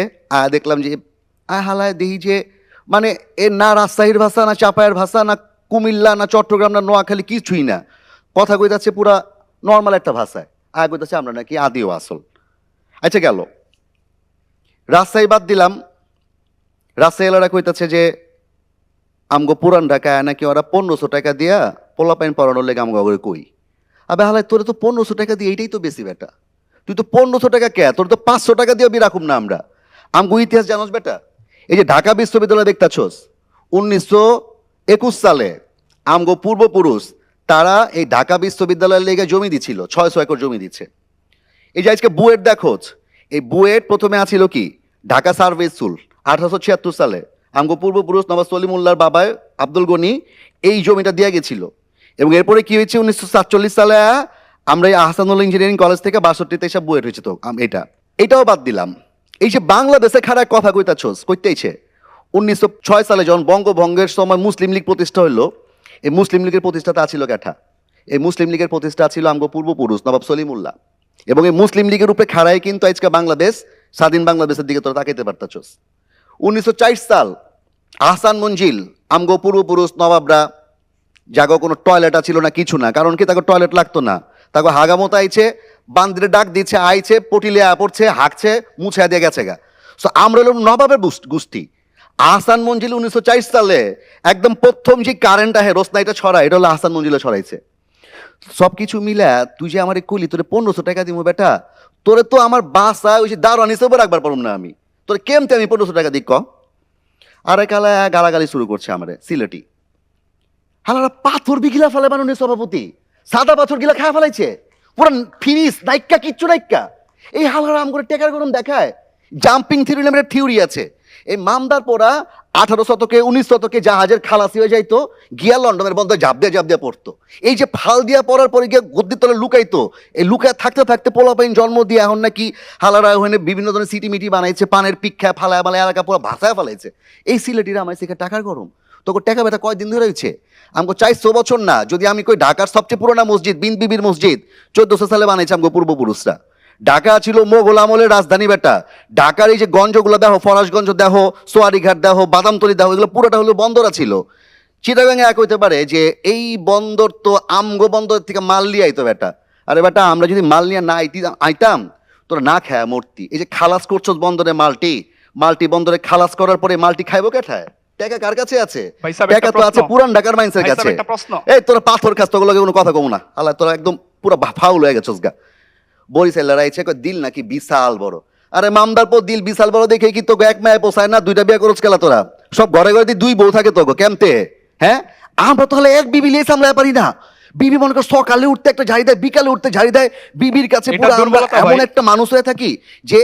দেখলাম যে হালায় দেখি যে মানে এ না রাজশাহীর ভাষা, না চাপায়ের ভাষা, না কুমিল্লা, না চট্টগ্রাম, না নোয়াখালী, কিছুই না। কথা কই যাচ্ছে পুরা নর্মাল একটা ভাষায়। কইতাছে আমরা নাকি আদিও আসল। আচ্ছা গেল, রাজশাহী বাদ দিলাম, রাজশাহী এলাকা কইতাছে যে আমগো পুরান ঢাকায় নাকি ওরা 1500 টাকা দিয়া পোলা পাইন পরানোর লেগে আমগো করে কই। আবে হালাই তোরে তো 1500 টাকা দিয়ে এইটাই তো বেশি বেটা, তুই তো 1500 টাকা কে, তোর তো 500 টাকা দিয়ে রাখুম না আমরা। আমগো ইতিহাস জানোস বেটা? এই যে ঢাকা বিশ্ববিদ্যালয় দেখতাছোস, 1921 সালে আমগো পূর্বপুরুষ তারা এই ঢাকা বিশ্ববিদ্যালয়ের লেগে জমি দিছিল, 600 একর জমি দিচ্ছে। এই যে আজকে বুয়েট দেখোছ, এই বুয়েট প্রথমে আছিল কি ঢাকা সার্ভিস স্কুল, 1876 সালে আমগো পূর্বপুরুষ নবাব সলিমুল্লাহর বাবায় আব্দুল গনি এই জমিটা দিয়ে গেছিল। এবং এরপরে কি হয়েছে, 1947 সালে আমরা এই আহসানুল ইঞ্জিনিয়ারিং কলেজ থেকে 62তে এসব বুয়েট হয়েছে। তো এটাও বাদ দিলাম। এই যে বাংলাদেশে খারাপ কথা কইতাছোস কইতেইছে, 1906 সালে যখন বঙ্গভঙ্গের সময় মুসলিম লীগ প্রতিষ্ঠা হইলো, এই মুসলিম লীগের প্রতিষ্ঠাতা ছিল ক্যাঠা, এই মুসলিম লীগের প্রতিষ্ঠা ছিল আমগো পূর্বপুরুষ নবাব সলিমুল্লাহ। এবং এই মুসলিম লীগের উপরে খাড়াই কিন্তু আজকে বাংলাদেশ স্বাধীন বাংলাদেশের দিকে তোরা তাকাইতে পারতাছোস। 1904 সাল আহসান মঞ্জিল আমগো পূর্বপুরুষ নবাবরা, জাগো কোনো টয়লেট ছিল না, কিছু না, কারণ কি তাকে টয়লেট লাগতো না, তাকে হাগামতো আইছে, বান্দিরে ডাক দিচ্ছে, আইছে পটিলে পড়ছে, হাঁকছে, মুছে দিয়ে গেছে গা। সো আমরা হলো নবাবের গোষ্ঠী। আহসান মঞ্জিল 1904 সালে একদম প্রথম যে কারেন্ট আহে রোশনাইটা ছড়ায়, এটা হলো আহসান মঞ্জিলে ছড়াইছে। সবকিছু মিলা তুই যে আমার কইলি তোরে 1500 টাকা দিব বেটা, তোরে তো আমার বাসা ওই যে দারোয়ান হিসেবে রাখবার পারুম না আমি, তোরে কেমতে আমি 1500 টাকা দিক ক। আর কালা গালাগালি শুরু করছে আমারে সিলেটি। হালারা পাথর বিগিলা ফেলে বানানোর সভাপতি, সাদা পাথর গিলা খায় ফেলাইছে, পুরো ফিনিশ নাইক্কা, কিচ্ছু নাইক্কা। এই হালারা আম করে টেকার গরম দেখায়, জাম্পিং থিওরি নামের থিওরি আছে। এই মামদার পোড়া 18 শতকে 19 শতকে জাহাজের খালাসি হয়ে যাইতো, গিয়া লন্ডনের বন্ধ ঝাঁপ দিয়ে পড়তো। এই যে ফাল দিয়া পড়ার পরে গিয়ে গদ্দির তলে লুকাইতো, এই লুকায় থাকতে থাকতে পোলাপাইন জন্ম দিয়ে এখন নাকি হালারা ওখানে বিভিন্ন ধরনের সিটি মিটি বানাইছে, পানের পিক্ষা ফালায় বালায় এলাকা পুরো ভাষায় ফেলাইছে। এই সিলেটিরা আমার শিখে টাকার গরম, তোকে টাকা বেটা কয়দিন ধরে হয়েছে? আমাকে 400 বছর না, যদি আমি কই ঢাকার সবচেয়ে পুরোনো মসজিদ বিন বিবির মসজিদ 1400 সালে বানাইছে আমাকে পূর্বপুরুষরা। ঢাকা ছিল মোগল আমলের রাজধানী বেটা। ঢাকার এই যে গঞ্জগুলো দেখো, ফরাসগঞ্জ দেখো, সোয়ারিঘাট দেখো, বাদামতলি দেখো, এগুলো পুরোটা হলো বন্দরা ছিল। চিটাগাঙে এক হইতে পারে যে এই বন্দর তো আমগো বন্দর থেকে মাল নিয়ে আইতো বেটা। আরে বেটা আমরা যদি মাল নিয়ে না আইতাম তোরা না খায় মূর্তি। এই যে খালাস করছো বন্দরে মালটি বন্দরে খালাস করার পরে মালটি খাইবো কেঠায়? টাকা কার কাছে আছে? ভাই সাহেব, টাকা একটা তো আছে প্রশ্ন। পুরান ঢাকার মাইন্সের ভাই সাহেব, কাছে। একটা প্রশ্ন। এই তোরা পাথর খাস, তোগুলোকে কোনো কথা কমু না। আল্লাহ তোরা একদম পুরো ফাউল হয়ে গেছস গা। বরিশালের আইছে দিল নাকি বিশাল বড়। আরে মামদার পর দিল বিশাল বড় দেখে কি তোকে এক মায়ে পোষায় না? 2টা বিয়ে করছ কেলা তোরা? সব ঘরে ঘরে 2 বউ থাকে তোকে কেমতে? হ্যাঁ, আমরা তাহলে এক বিবি লিয়ে সামলাতে পারি না। বিবি মনে কর সকালে উঠতে একটা ঝাড়ি দেয়, বিকালে উঠতে ঝাড়ি দেয়। বিবির কাছে এটা পুরো আমরা দুর্বলতা এমন ভাই। একটা মানুষ হয়ে থাকি যে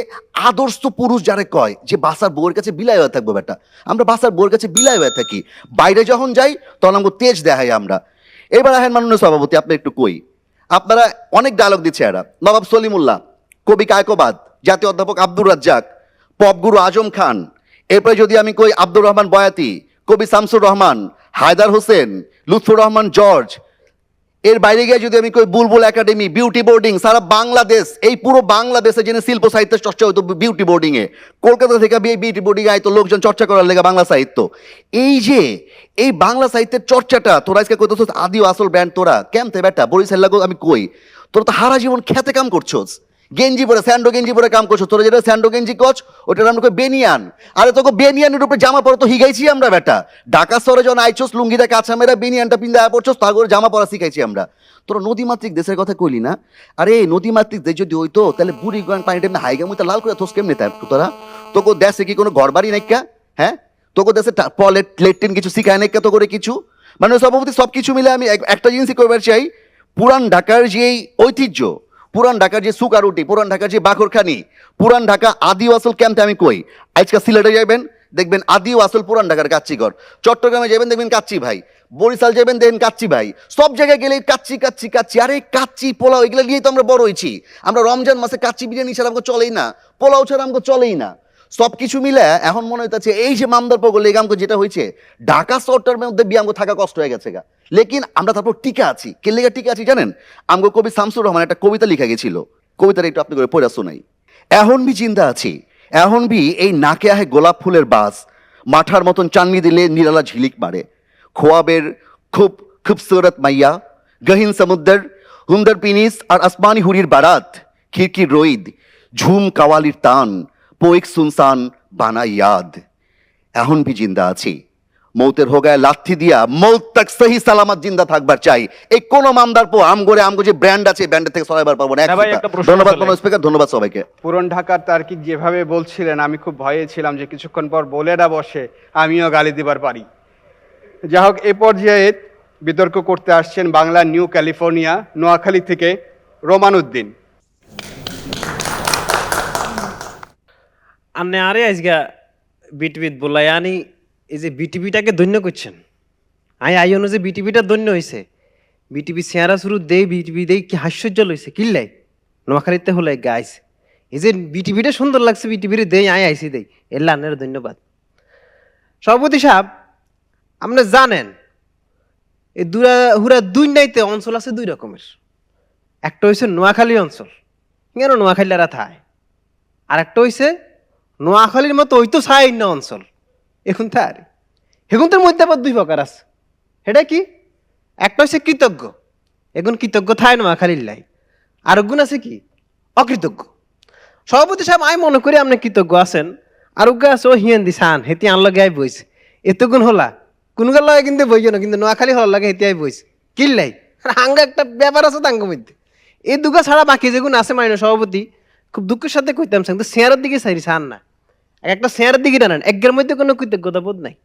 আদর্শ পুরুষ যারে কয় যে বাসার বউয়ের কাছে বিলাই হয়ে থাকবো বেটা। আমরা বাসার বউয়ের কাছে বিলাই হয়ে থাকি, বাইরে যখন যাই তখন আমাকে তেজ দেখাই আমরা। এবার আহেন মাননীয় সভাপতি, আপনি একটু কই, আপনারা অনেক ডায়লগ দিচ্ছে এরা। নবাব সলিমুল্লাহ, কবি কায়কোবাদ, জাতীয় অধ্যাপক আব্দুর রাজ্জাক, পপ গুরু আজম খান, এরপরে যদি আমি কই আব্দুর রহমান বয়াতি, কবি শামসুর রহমান, হায়দার হোসেন, লুৎফুর রহমান জর্জ, এর বাইরে গিয়ে যদি আমি কই বুলবুল একাডেমি, বিউটি বোর্ডিং, সারা বাংলাদেশ, এই পুরো বাংলাদেশে যিনি শিল্প সাহিত্যের চর্চা হতো বিউটি বোর্ডিং এ, কলকাতা থেকে বিউটি বোর্ডিং এ আইতো লোকজন চর্চা করার লেগে বাংলা সাহিত্য। এই যে এই বাংলা সাহিত্যের চর্চাটা তোরা আজকে কইতেছস আদি ও আসল ব্র্যান্ড, তোরা কেমতে বেটা? বরিশাল লাগো আমি কই, তোরা তো হারা জীবন খেতে কাম করছস, গেঞ্জি পরে স্যান্ডো গেঞ্জি পরে কাম করছো। তোরা যেটা স্যান্ডো গেঞ্জি কচ ওটা আমরা কই বেনিয়ান। আরে তোকে বেনিয়ানের উপরে জামা পরে তো হিগাইছি আমরা বেটা। ঢাকা শহরে যখন আইছস লুঙ্গিটা কাছা মেরা বেনিয়ানটা পিন্দা পড়ছস, তারপরে জামা পরা শিখাইছি আমরা। তোরা নদীমাতৃক দেশের কথা কইলি না? আরে নদীমাতৃক দেশ যদি হইতো তাহলে বুড়ি গান পানিটা এমনি হাইগা মুইতা লাল করে থস কেমনে তাই তোরা? তোকে দেশে কি কোনো ঘর বাড়ি নাইকা? হ্যাঁ, তোকে দেশে লেট্রিন কিছু শিখায় নাইকা তো করে কিছু? মানে সভাপতি সব কিছু মিলে আমি একটা জিনিসই করবার চাই, পুরান ঢাকার যে ঐতিহ্য, পুরান ঢাকার যে সুকারুটি, পুরান ঢাকার যে বাখরখানি, পুরান ঢাকা আদি আসল ক্যাম্পে আমি কই। আজকে সিলেটে যাবেন দেখবেন আদি আসল পুরান ঢাকার কাচ্চিঘর, চট্টগ্রামে যাবেন দেখবেন কাচ্চি ভাই, বরিশাল যাবেন দেখবেন কাচ্চি ভাই, সব জায়গায় গেলে কাচ্চি কাচ্চি কাচ্চি। আরে কাচ্চি পোলাও এগুলো নিয়েই তো আমরা বড় হয়েছি। আমরা রমজান মাসে কাচ্চি বিরিয়ানি ছাড়া আমাকে চলেই না, পোলাও ছাড়া আমাকে চলেই না। সব কিছু মিলে এখন মনে হইতেছে এই যে মামদার পগল লেগামকে যেটা হয়েছে, ঢাকা শহরটার মধ্যে বিয়াঙ্গ থাকা কষ্ট হয়ে গেছে গা। লেকিন আমরা তারপর টিকা আছি। কে লেগে টিকা আছি জানেন? আমগো কবি শামসুর রহমান একটা কবিতা লিখা গেছিল, কবিতাটা একটু আপনি করে পড়া শোনাই। এখন বি জিন্দা আছি, এখন বি এই নাকে আহে গোলাপ ফুলের বাস, মাঠার মতন চাননি দিলে নিরালা ঝিলিক মারে, খোয়াবের খুব খুবসুরত মাইয়া, গহীন সমুদ্র হুমদর পিনিস আর আসমানি হুরির বারাত, খিড়কির রইদ, ঝুম কাওয়ালির তান, পোইক সুনসান বানা ইয়াদ এখন भी জিন্দা আছি মৌতের হোগায় লাথি দিয়া মৌত তাক সহি সালামত জিন্দা থাকবার চাই এই কোন মামদার পো আমগো যে ব্র্যান্ড আছে ব্র্যান্ডের থেকে সবাইবার পাবো না হ্যাঁ ভাই, একটা প্রশ্ন ধন্যবাদ ছিল। কোনো স্পিকার ধন্যবাদ সবাইকে পুরন ঢাকার তার্কিক যেভাবে বলছিলেন আমি খুব ভয়ে ছিলাম যে কিছুক্ষণ পর বলে না বসে আমিও গালি দিবার পারি। যাই হোক, এ পর্যায়ে বিতর্ক করতে আসছেন বাংলা নিউ ক্যালিফোর্নিয়া নোয়াখালী থেকে রোমান উদ্দিন। আনে আরে আজগা বিটিভিত বলাই আনি এই যে বিটিভিটাকে ধন্য করছেন আইনো যে বিটিভিটা ধন্য হয়েছে বিটিভি চেহারা শুরু দেই বিটিভি দেই কি হাস্যর্য লইছে কিল্লাই নোয়াখালীতে হলে গাইছে এই যে বিটিভিটা সুন্দর লাগছে বিটিভির দেই আইসি দেই এল্লা আনের ধন্যবাদ। সভাপতি সাহেব আপনি জানেন এই হুরা দুই নাইতে অঞ্চল আছে দুই রকমের, একটা হয়েছে নোয়াখালী অঞ্চল কেন নোয়াখালীরা থায়, আর একটা হয়েছে নোয়াখালীর মতো ওই তো ছাই না অঞ্চল এখন তার হেগুনটার মধ্যে আবার দুই প্রকার আছে। সেটা কি? একটা হচ্ছে কৃতজ্ঞ, এখন কৃতজ্ঞ থায় নোয়াখালীর লাই, আর গুণ আছে কি অকৃতজ্ঞ। সভাপতি সাহেব আমি মনে করি আপনি কৃতজ্ঞ আছেন, আর উগ্গা আছে ও হিয়েন দি সান হেতি আনলো গায়ে বইছে এত গুণ হলা কোনো গাল লাগে কিন্তু বইও না, কিন্তু নোয়াখালী হল লাগে হেতি আই বইছে কিল্লাই আঙ্গা একটা ব্যাপার আছে তাঙ্গ মধ্যে এই দুগা ছাড়া বাকি যেগুলো আছে মানে সভাপতি খুব দুঃখের সাথে কইতাম কিন্তু শেয়ারের দিকে চাইরি চান না, একটা শেয়ারের দিকে টানেন একের মধ্যে কোনো কৃতজ্ঞতা বোধ নাই।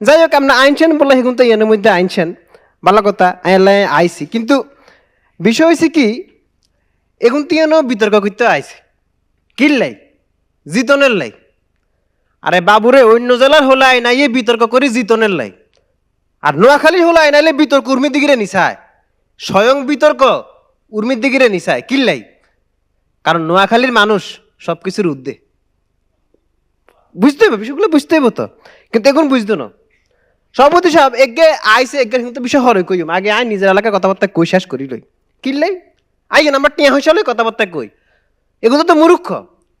যাই হোক আমরা আইনছেন বলে সেগুন তো ইয়ানের মধ্যে আইনছেন ভালো কথা আইসি, কিন্তু বিষয় হয়েছে কি এখন তো বিতর্ক করতে আইছে কিল্লাই জিতনের লাই, আরে বাবুরে অন্য জেলার হলে আই নাই বিতর্ক করি জিতনের লাই, আর নোয়াখালী হলে আই নাইলে বিতর্ক উর্মির দিকে নিছায়, স্বয়ং বিতর্ক উর্মির দিকে নিছায় কিল্লাই, কারণ নোয়াখালীর মানুষ সবকিছুর ঊর্ধ্বে বুঝতে হবে, বিষয়গুলো বুঝতে হবে তো, কিন্তু এখন বুঝতো না। সভাপতি সাহেব এগে আইসে এগের কিন্তু বিষয় হরে কইম আগে আই নিজের এলাকায় কথাবার্তা কই শেষ করি লই কিল্লাই আই আমরা টিয়া হইসালে কথাবার্তা কই, এগুলো তো মূর্খ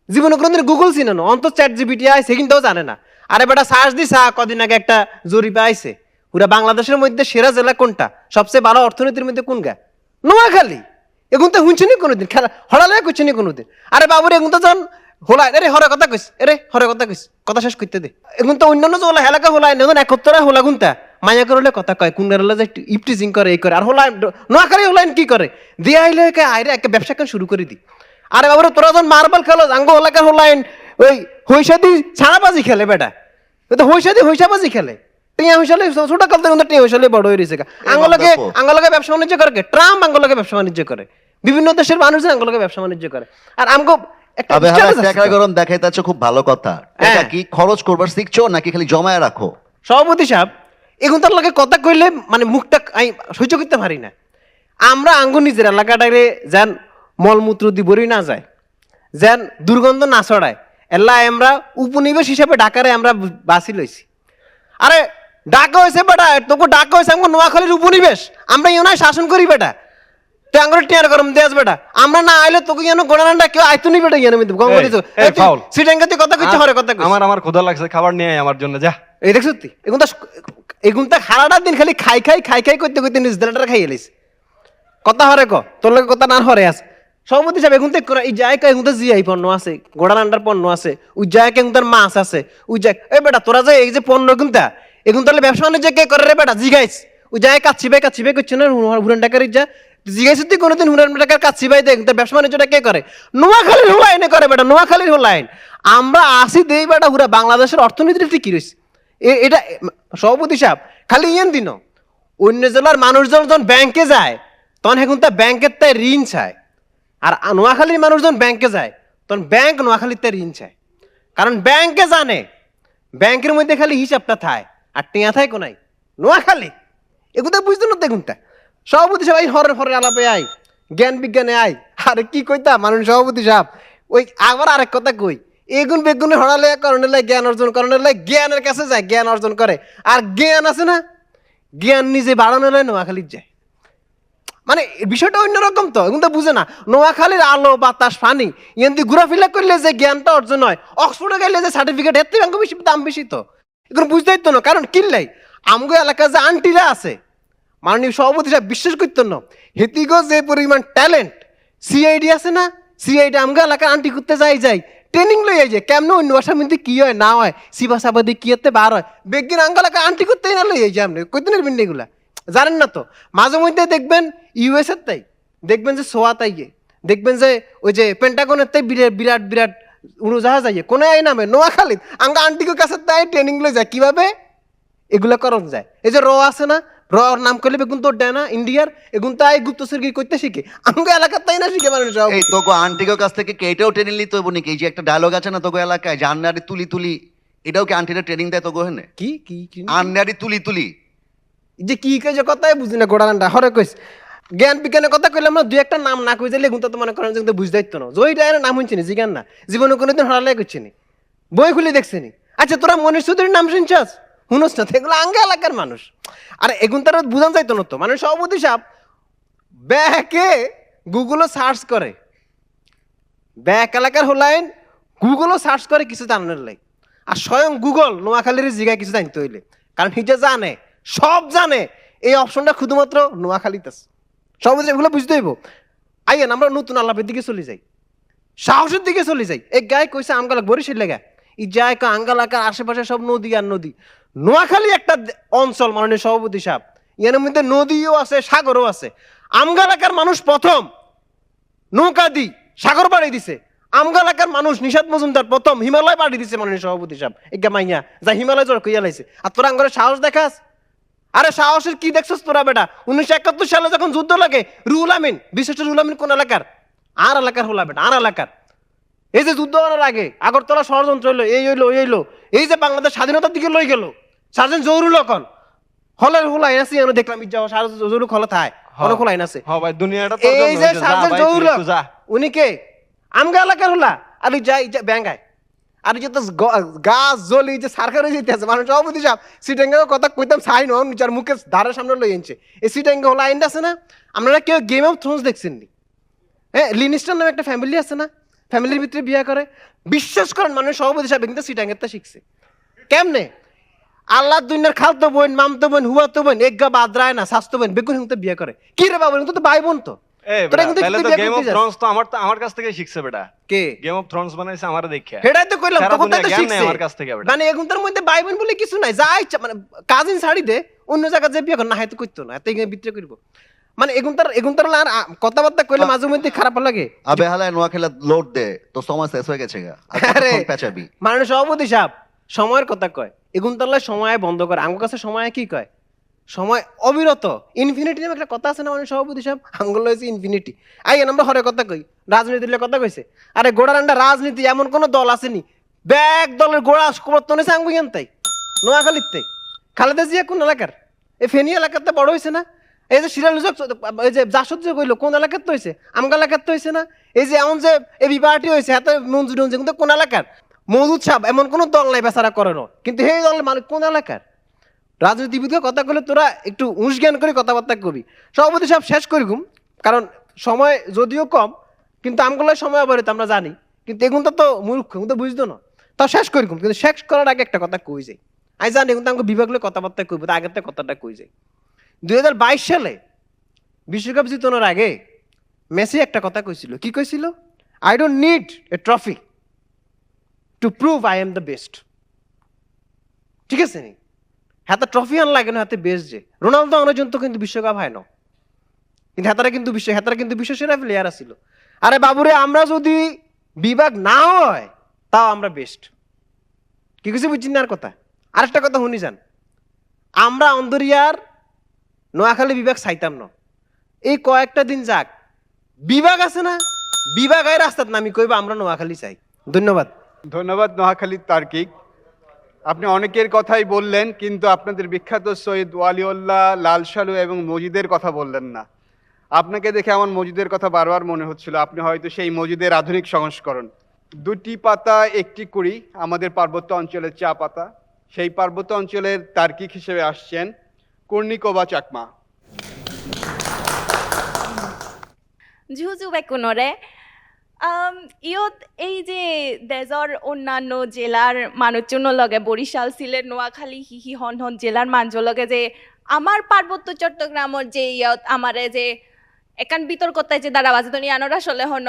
জীবনে কোনোদিন গুগল চিনে না, অন্ত চ্যাট জিপিটি আইসে কিন্তু জানে না। আরে বেটা সার্চ দিছা কদিন আগে একটা জরিপে আইছে পুরা বাংলাদেশের মধ্যে সেরা জেলা কোনটা, সবচেয়ে ভালো অর্থনীতির মধ্যে কোন গা, নোয়াখালী। এখন তো শুনছি নি কোনোদিন, খেলা হড়ালে করছি নি কোনোদিন। আরে বাবুরে এখন তো যখন হোলাই রে হরে কথা কইস, এরে হরে কথা কইস, কথা শেষ করতে দে। এখন তো অন্যান্য যে এলাকা হোলাই নতুন একত্তরা হোলা গুনতা মায়া করলে কথা কয় কোন যে ইপটিজিং করে এই করে, আর হোলাই নোয়াখালী হোলাইন কি করে দিয়ে আইলে আইরে একটা ব্যবসা কেন শুরু করে দি। আরে বাবুরে তোরা যখন মার্বেল খেলো আঙ্গ এলাকার হোলাইন ওই হইসাদি ছাড়াবাজি খেলে বেটা, ওই তো হইসাবাজি খেলে টিয়া হইসালে ছোট কাল থেকে টিয়া হইসালে বড় হয়ে রয়েছে। আঙ্গলকে ব্যবসা বাণিজ্য করে ট্রাম্প আঙ্গলকে ব্যবসা বাণিজ্য করে, বিভিন্ন দেশের মানুষজন আঙ্গলকে ব্যবসা বাণিজ্য করে, আর আমগো তবে হ্যাঁ গরম দেখাইতেছো খুব ভালো কথা, এটা কি খরচ করবার শিখছো নাকি খালি জমায় রাখো? সভাপতি সাহেব এখন তার লাগে কথা কইলে মানে মুখটা আমি সহ্য করতে পারি না। আমরা আঙ্গু নিজের এলাকাটারে যেন মলমূত্র দিবরই না যায়, যেন দুর্গন্ধ না ছড়ায়, এল্লা আমরা উপনিবেশ হিসাবে ঢাকারে আমরা বাঁচি লইছি। আরে ঢাকা হয়েছে বেটা, তোকে ঢাকা হয়েছে আমার নোয়াখালীর উপনিবেশ, আমরা ইউনাই শাসন করি বেটা, তুই আঙ্গুর টিয়ার গরম দেয়াস বেটা, আমরা না আইলে তোকে যেন গোড়ানাটা কেউ আইতো নি বেটা ইয়ানো মধ্যে গঙ্গা দিছো সিটাঙ্গা তুই কথা কইছ হরে কথা কইছ। আমার ক্ষুধা লাগছে, খাবার নিয়ে আয় আমার জন্য যা। এই দেখ সত্যি এখন তো খারাটার দিন খালি খাই করতে করতে নিজ দেলাটা খাইয়ে লিস কথা হরে ক তোর লগে কথা না হরে আস। সভাপতি সাহেব এখন তো এই জায়গা এখন তো জিআই পণ্য আছে, গোড়া রান্ডার পণ্য আছে, ওই জায়গা এখন তার মাছ আছে, ওই জায়গা এই বেটা তোরা যে এই যে পণ্য কিনতা এখন তাহলে ব্যবসা বাণিজ্য কে করে রে বেটা জিগাইস, ওই জায়গায় কাচ্ছি ভাই করছে না হুরান টাকার যা জিগাইস তুই কোনোদিন হুরান টাকার কাচ্ছি ভাই দেখ ব্যবসা বাণিজ্যটা কে করে? নোয়াখালীর হোলাইনে করে বেটা, নোয়াখালীর হোলাইন। আমরা আসি দেই বেটা হুরা বাংলাদেশের অর্থনীতির ঠিকই রয়েছে এটা। সভাপতি সাহেব খালি ইয়েন দিন অন্য জেলার মানুষজন যখন ব্যাংকে যায় তখন এখন তা ব্যাংকের তাই ঋণ চায়, আর নোয়াখালীর মানুষজন ব্যাংকে যায় তখন ব্যাংক নোয়াখালীর তাই ঋণ চায়, কারণ ব্যাংকে জানে ব্যাংকের মধ্যে খালি হিসাবটা থায় আর টিয়া থায় কোনাই নোয়াখালী। এগুলো বুঝতে না দেখুনটা সভাপতি সাহেব এই হরে আলাপে আয় জ্ঞান বিজ্ঞানে আয়। আরে কি কইতা মানুষ সভাপতি সাহেব ওই আবার আরেক কথা কই এগুন বেগুনে হরালে করণের লাই জ্ঞান অর্জন করণের লাই জ্ঞানের কাছে যায় জ্ঞান অর্জন করে, আর জ্ঞান আছে না জ্ঞান নিজে বাড়ানোর লাই নোয়াখালীর যায়, মানে বিষয়টা অন্যরকম তো এখন তো বুঝে না। নোয়াখালীর আলো বাতাস পানি এমনি ঘোরাফেরা করলে যে জ্ঞানটা অর্জন হয়, অক্সফোর্ডে গেলে যে সার্টিফিকেট এর থেকে বেশি দাম বেশি তো এখন বুঝতেই তো না। কারণ কিনলাই আমগো এলাকায় যে আন্টিরা আছে মাননীয় সভাপতি সাহেব বিশ্বাস করতো না হেতিগো যে পরিমাণ ট্যালেন্ট সিআইডি আছে না, সিআইডি আমগো এলাকার আন্টি করতে যাই ট্রেনিং লই যে কেমনে অন্য ভাষার মধ্যে কি হয় না হয় সিবা সাবাদি কি হতে বার হয় বেগিন আঙ্গালাকে আন্টি করতেই না লই যে আপনি কইতেনের বিন্ডে এগুলা জানেন না তো মাঝে মধ্যে দেখবেন ইউএস এর তাই দেখবেন যে সোয়া তাই দেখবেন যে ওই যে পেন্টাগনের তাই বিরাট বিরাট বিরাট উড়োজাহাজ আইয়ে কোন আই নামে নোয়াখালীত আঙ্গা আন্টিকে কাছে তাই ট্রেনিং লই যায় কিভাবে এগুলা করন যায় এই যে র আছে না র নাম করলে বেগুন তোর দেয় না ইন্ডিয়ার এগুন তাই গুপ্তচর কি করতে শিখে আঙ্গা এলাকার তাই না শিখে মানুষ এই তোকে আন্টিকের কাছ থেকে কি এটাও ট্রেনিং নিতে হইব নাকি? এই যে একটা ডায়লগ আছে না তোকে এলাকায় যে আন্নারি তুলি তুলি, এটাও কি আন্টিরা ট্রেনিং দেয় তোকে হেনে? কি কি কি আন্নারি তুলি তুলি যে কি কই যে কথাই বুঝি না গোড়ানটা হরে কইস জ্ঞান বিজ্ঞানের কথা কইলাম না দুই একটা নাম না কই যে লেগুন তো মনে করেন যে বুঝতে দিত না জয়টা এর নাম শুনছিনি জিজ্ঞান না জীবনে কোনোদিন হরালাই করছিনি বই খুলে দেখছিনি আচ্ছা তোরা মনীষ চৌধুরীর নাম শুনছস শুনস না এগুলো আঙ্গা এলাকার মানুষ আর এগুন তার বুঝান যাইতো না তো মানে সভাপতি সাহেব ব্যাকে গুগলও সার্চ করে ব্যাক এলাকার হলাইন গুগলও সার্চ করে কিছু জানানোর লাই আর স্বয়ং গুগল নোয়াখালীর জিগায় কিছু জানতে হইলে কারণ হিজে জানে সব জানে এই অপশনটা শুধুমাত্র নোয়াখালীতে আছে সব এগুলো বুঝতে হইব আইয়েন আমরা নতুন আলাপের দিকে চলে যাই সাহসের দিকে চলে যাই এক গায়ে কইছে আমগালাক বরিশাল লেগা এই যায় আঙ্গালাকার আশেপাশে সব নদী আর নদী নোয়াখালী একটা অঞ্চল মাননীয় সভাপতি সাহেব এর মধ্যে নদীও আছে সাগরও আছে আমগালাকার মানুষ প্রথম নৌকা দি সাগর পাড়ি দিছে আমগালাকার মানুষ নিশাদ মজুমদার প্রথম হিমালয় পাড়ি দিছে মাননীয় সভাপতি সাহেব এগা মাইয়া যা হিমালয় জড় কইয়া লাইছে আর তোরা আঙ্গরে সাহস দেখাস আরে সাহসের কি দেখছস তোরা বেটা 1971 সালে যখন যুদ্ধ লাগে রুহুল আমিন বিশিষ্ট রুহুল আমিন কোন এলাকার আর এলাকার হলা বেটা আর এলাকার এই যে যুদ্ধ হওয়ার আগে আগরতলা ষড়যন্ত্র হইলো এই হইলো এই হইলো এই যে বাংলাদেশ স্বাধীনতার দিকে লই গেল সার্জেন্ট জহুরুল হকন হলের হুলাইন আছে আমি দেখলাম যাও সার্জেন্ট জহুরুল হলে থায় অনেক হুলাইন আছে হ্যাঁ ভাই দুনিয়াটা তোর এই জন্য যে হয়েছে, যা সার্জেন্ট ভাই, তুই জহুরুল একটু যা। উনি কে আমগা এলাকার হুলা আর যাই ব্যাঙ্গায় আর যে তো গাছ জলি যে সরকারে যেতে আছে মানুষ সভাপতি সাহেব সিটেঙ্গা কথা কইতাম সাই নন যার মুখে ধারের সামনে লই আনছে এই সিটেঙ্গা হলো আইনটা আছে না আপনারা কেউ গেম অফ থ্রোনস দেখছেন নি হ্যাঁ লিনিস্টার নামে একটা ফ্যামিলি আছে না ফ্যামিলির ভিতরে বিয়ে করে বিশ্বাস করেন মানুষ সভাপতি সাহেব কিন্তু সিটাঙ্গেরটা শিখছে কেমনে আল্লাহ দুনিয়ার খালতো বোন মামতো বোন হুয়াতো বোন এগা বাদরায় না স্বাস্থ্য বোন বেগুন হুঁতে বিয়ে করে কি রে বাবা তো ভাই বোন তো এই তোরা বেটা, কিন্তু তাহলে তো বিয়ে গেম অফ করতে যাস। থ্রোনস তো আমার কাছ থেকে শিখছে বেটা কে গেম অফ থ্রোনস বানাইছে আমারে দেখে সেটাই তো কইলাম সারা তো কোথায় তো দুনিয়া জ্ঞান নেই শিখছে আমার কাছ থেকে বেটা। মানে এগুনটার মধ্যে ভাই বোন বলে কিছু নাই যা ইচ্ছা মানে কাজিন ছাড়ি দে অন্য জায়গা যে বিয়ে কর না হয়তো করতো না এত বিত্রে করব মানে এগুনটার আর কথাবার্তা কইলে মাঝে মধ্যে খারাপ লাগে আবে হালায় নোয়াখালী লোড দে তো সময় শেষ হয়ে গেছে গা আর আরে কতক্ষণ পেঁচাবি? মানে সভাপতি সাহেব সময়ের কথা কয় এগুনতাল্লাহ সময় বন্ধ করে আমার কাছে সময় কি কয় সময় অবিরত ইনফিনিটি নামে একটা কথা আছে না মানে সভাপতি সাহেব আঙ্গুল হয়েছে ইনফিনিটি আই আমরা হরে কথা কই রাজনীতির কথা কইছে আরে গোড়ারান্ডা রাজনীতি এমন কোন দল আসেনি ব্যাগ দলের গোড়া প্রবর্তন হয়েছে আঙ্গুইয়ান তাই নোয়াখালীতে খালেদা জিয়া কোন এলাকার এই ফেনী এলাকাতে বড় হয়েছে না এই যে সিরিয়াল এই যে জাসদ যে কইলো কোন এলাকার তো হয়েছে আমগা এলাকার তো হয়েছে না এই যে এমন যে এবি পার্টি হয়েছে হাতে মঞ্জুর কিন্তু কোন এলাকার মজুদ সাহেব এমন কোন দল নাই বেচারা করে না কিন্তু সেই দলের মালিক কোন এলাকার রাজনীতিবিদকে কথা বলে তোরা একটু জ্ঞান করে কথাবার্তা করবি সভাপতি সাহেব শেষ করি ঘুম কারণ সময় যদিও কম কিন্তু আমগুলোর সময় অবহিত আমরা জানি কিন্তু এগুনটা তো মূর্খ এগুন তো বুঝতো না তাও শেষ করি ঘুম কিন্তু শেষ করার আগে একটা কথা কই যাই আমি জানি কিন্তু আমাকে বিভাগলে কথাবার্তা কইব তো আগের থেকে কথাটা কই যাই 2022 সালে বিশ্বকাপ জিতানোর আগে মেসি একটা কথা কইছিল কি কইছিল I don't need a trophy to prove I am the best ঠিক আছে নি হাতে ট্রফি আন লাগে না হাতে বেস্ট যে রোনালদো অনজন্ত কিন্তু বিশ্বকাপ হয় না কিন্তু হাতারা কিন্তু বিশ্ব সেরা প্লেয়ার ছিল আরে বাবুরে আমরা যদি বিভাগ না হয় তাও আমরা বেস্ট কি কিছু বুঝছি না আর কথা আরেকটা কথা শুনি যান আমরা অন্দরিয়ার নোয়াখালী বিভাগ চাইতাম না এই কয়েকটা দিন যাক বিভাগ আছে না বিভাগ আয় রাস্তাত নামি কইবা আমরা নোয়াখালী চাই ধন্যবাদ ধন্যবাদ নোয়াখালী তার্কিক। আপনি অনেকের কথাই বললেন কিন্তু আপনাদের বিখ্যাত সৈয়দ ওয়ালিউল্লাহ লাল সালু এবং মজিদের কথা বললেন না। আপনাকে দেখে আমার মজিদের কথা বারবার মনে হচ্ছিল আপনি হয়তো সেই মজিদের আধুনিক সংস্করণ। দুটি পাতা একটি কুড়ি আমাদের পার্বত্য অঞ্চলের চা পাতা, সেই পার্বত্য অঞ্চলের তার্কিক হিসেবে আসছেন কর্ণিকোবা চাকমা। ঝুজু বেকুনরে ইয়ত এই যে দেশৰ অন্যান্য জেলার মানুষজন লগে বরিশাল সিলেট নোয়াখালী হিহি হন হন জেলার মানুষ লগে যে আমার পার্বত্য চট্টগ্রামের যে ইয়ত আমারে যে একান বিতর্কতায় যে দাঁড়াবাজি তো আনোর আসলে হন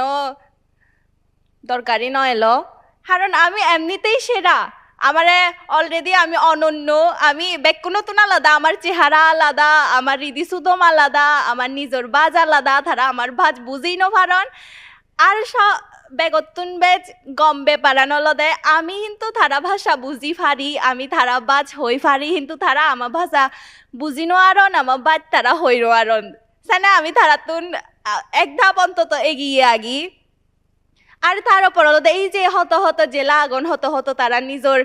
দরকারি নয় এলো কারণ আমি এমনিতেই সেরা, আমারে অলরেডি আমি অনন্য, আমি বেক্কু নতুন আলাদা, আমার চেহারা আলাদা, আমার হৃদি সুদম আলাদা, আমার নিজের বাজ আলাদা, তারা আমার ভাজ বুঝেই ন পারন। আর বেগতুন বেজ গম বেপারান অলদে আমি কিন্তু তারা ভাষা বুঝি ফারি, আমি তারা বাজ হই ফারি, কিন্তু তারা আমার ভাষা বুঝি নোয়ারন, আমার বাজ তারা হই নোয়ারন। সানে আমি তারা তুন এক ধাপ অন্তত এগিয়ে আগি। আর তার উপর হলো এই যে হত হত জেলা আগন হত হত তারা নিজের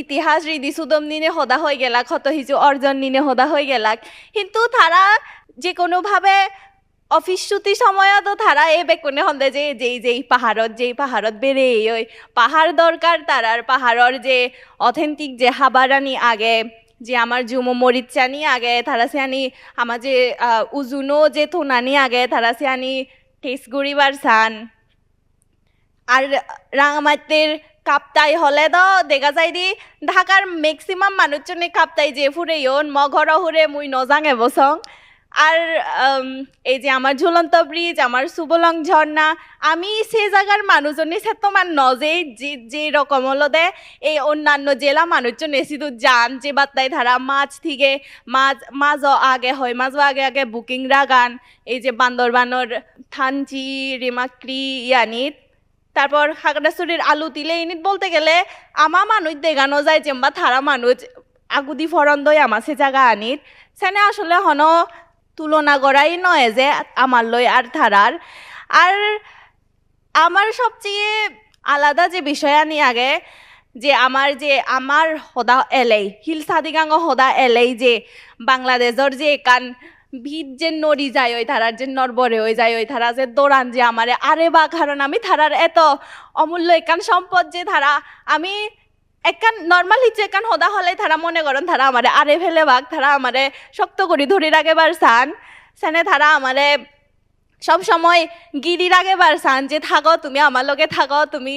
ইতিহাস হৃদি সুদম নিনে হদা হয়ে গেলাক, হত হিজু অর্জন নিনে হদা হয়ে গেলাক, কিন্তু তারা যে কোনোভাবে অফিস ছুটি সময়তো তারা এই বেকুনে হন্দে যে যেই পাহাড়ত বেড়ে ওই পাহাড় দরকার তারার পাহাড়র যে অথেন্টিক যে হাবারানি আগে, যে আমার জুমো মরিচানি আগে তারা সে আনি, আমার যে উজুনো যে থুনানি আগে তারা সে আনি টেস্ট গড়িবার সান। আর রাঙামাটির কাপ্তাই হলে তো দেখা যায় দি ঢাকার ম্যাক্সিমাম মানুষজনে কাপ্তাই যে ফুরে ইয়ন মঘর হুরে মুই নজাঙে বসং। আর এই যে আমার ঝুলন্ত ব্রিজ, আমার সুবলং ঝর্ণা, আমি সে জায়গার মানুষজনে সে তোমার নজে যে রকম হলো দে এই অন্যান্য জেলা মানুষজন এসিদু যান যে বার্তায় ধারা মাছ থেকে মাছও আগে হয়, মাছও আগে আগে বুকিং রাগান, এই যে বান্দরবানর থানচি রিমাক্রি ইয়ানিত, তারপর খাগড়াছড়ির আলু তিলে ইনিত বলতে গেলে আমা মানুষ দেখানো যায় যে থারা মানুষ আগুদি ফরন্দই আমার সে জায়গা আনিত সেনে আসলে হন তুলনা করাই নয় যে আমার লই আর থারার। আর আমার সবচেয়ে আলাদা যে বিষয় আনি আগে যে আমার হদা এলেই হিল সাদিগাঙ্গ হদা এলেই যে বাংলাদেশের যে একান ভিত যে নড়ি যায় ওই থারার যে নরবরে হয়ে যায় ওই থারা যে দৌড়ান যে আমারে আরে বা, কারণ আমি থারার এত অমূল্য একান সম্পদ যে ধারা আমি একান নর্মাল হিচে একান হদা হলে তারা মনে করেন তারা আমারে আরে ফেলে বাঘ, তারা আমারে শক্ত করি ধরি রাখেবার সান সেনে তারা আমারে সব সময় গিরি রাখেবার সান যে থাকো তুমি আমার লগে থাকো, তুমি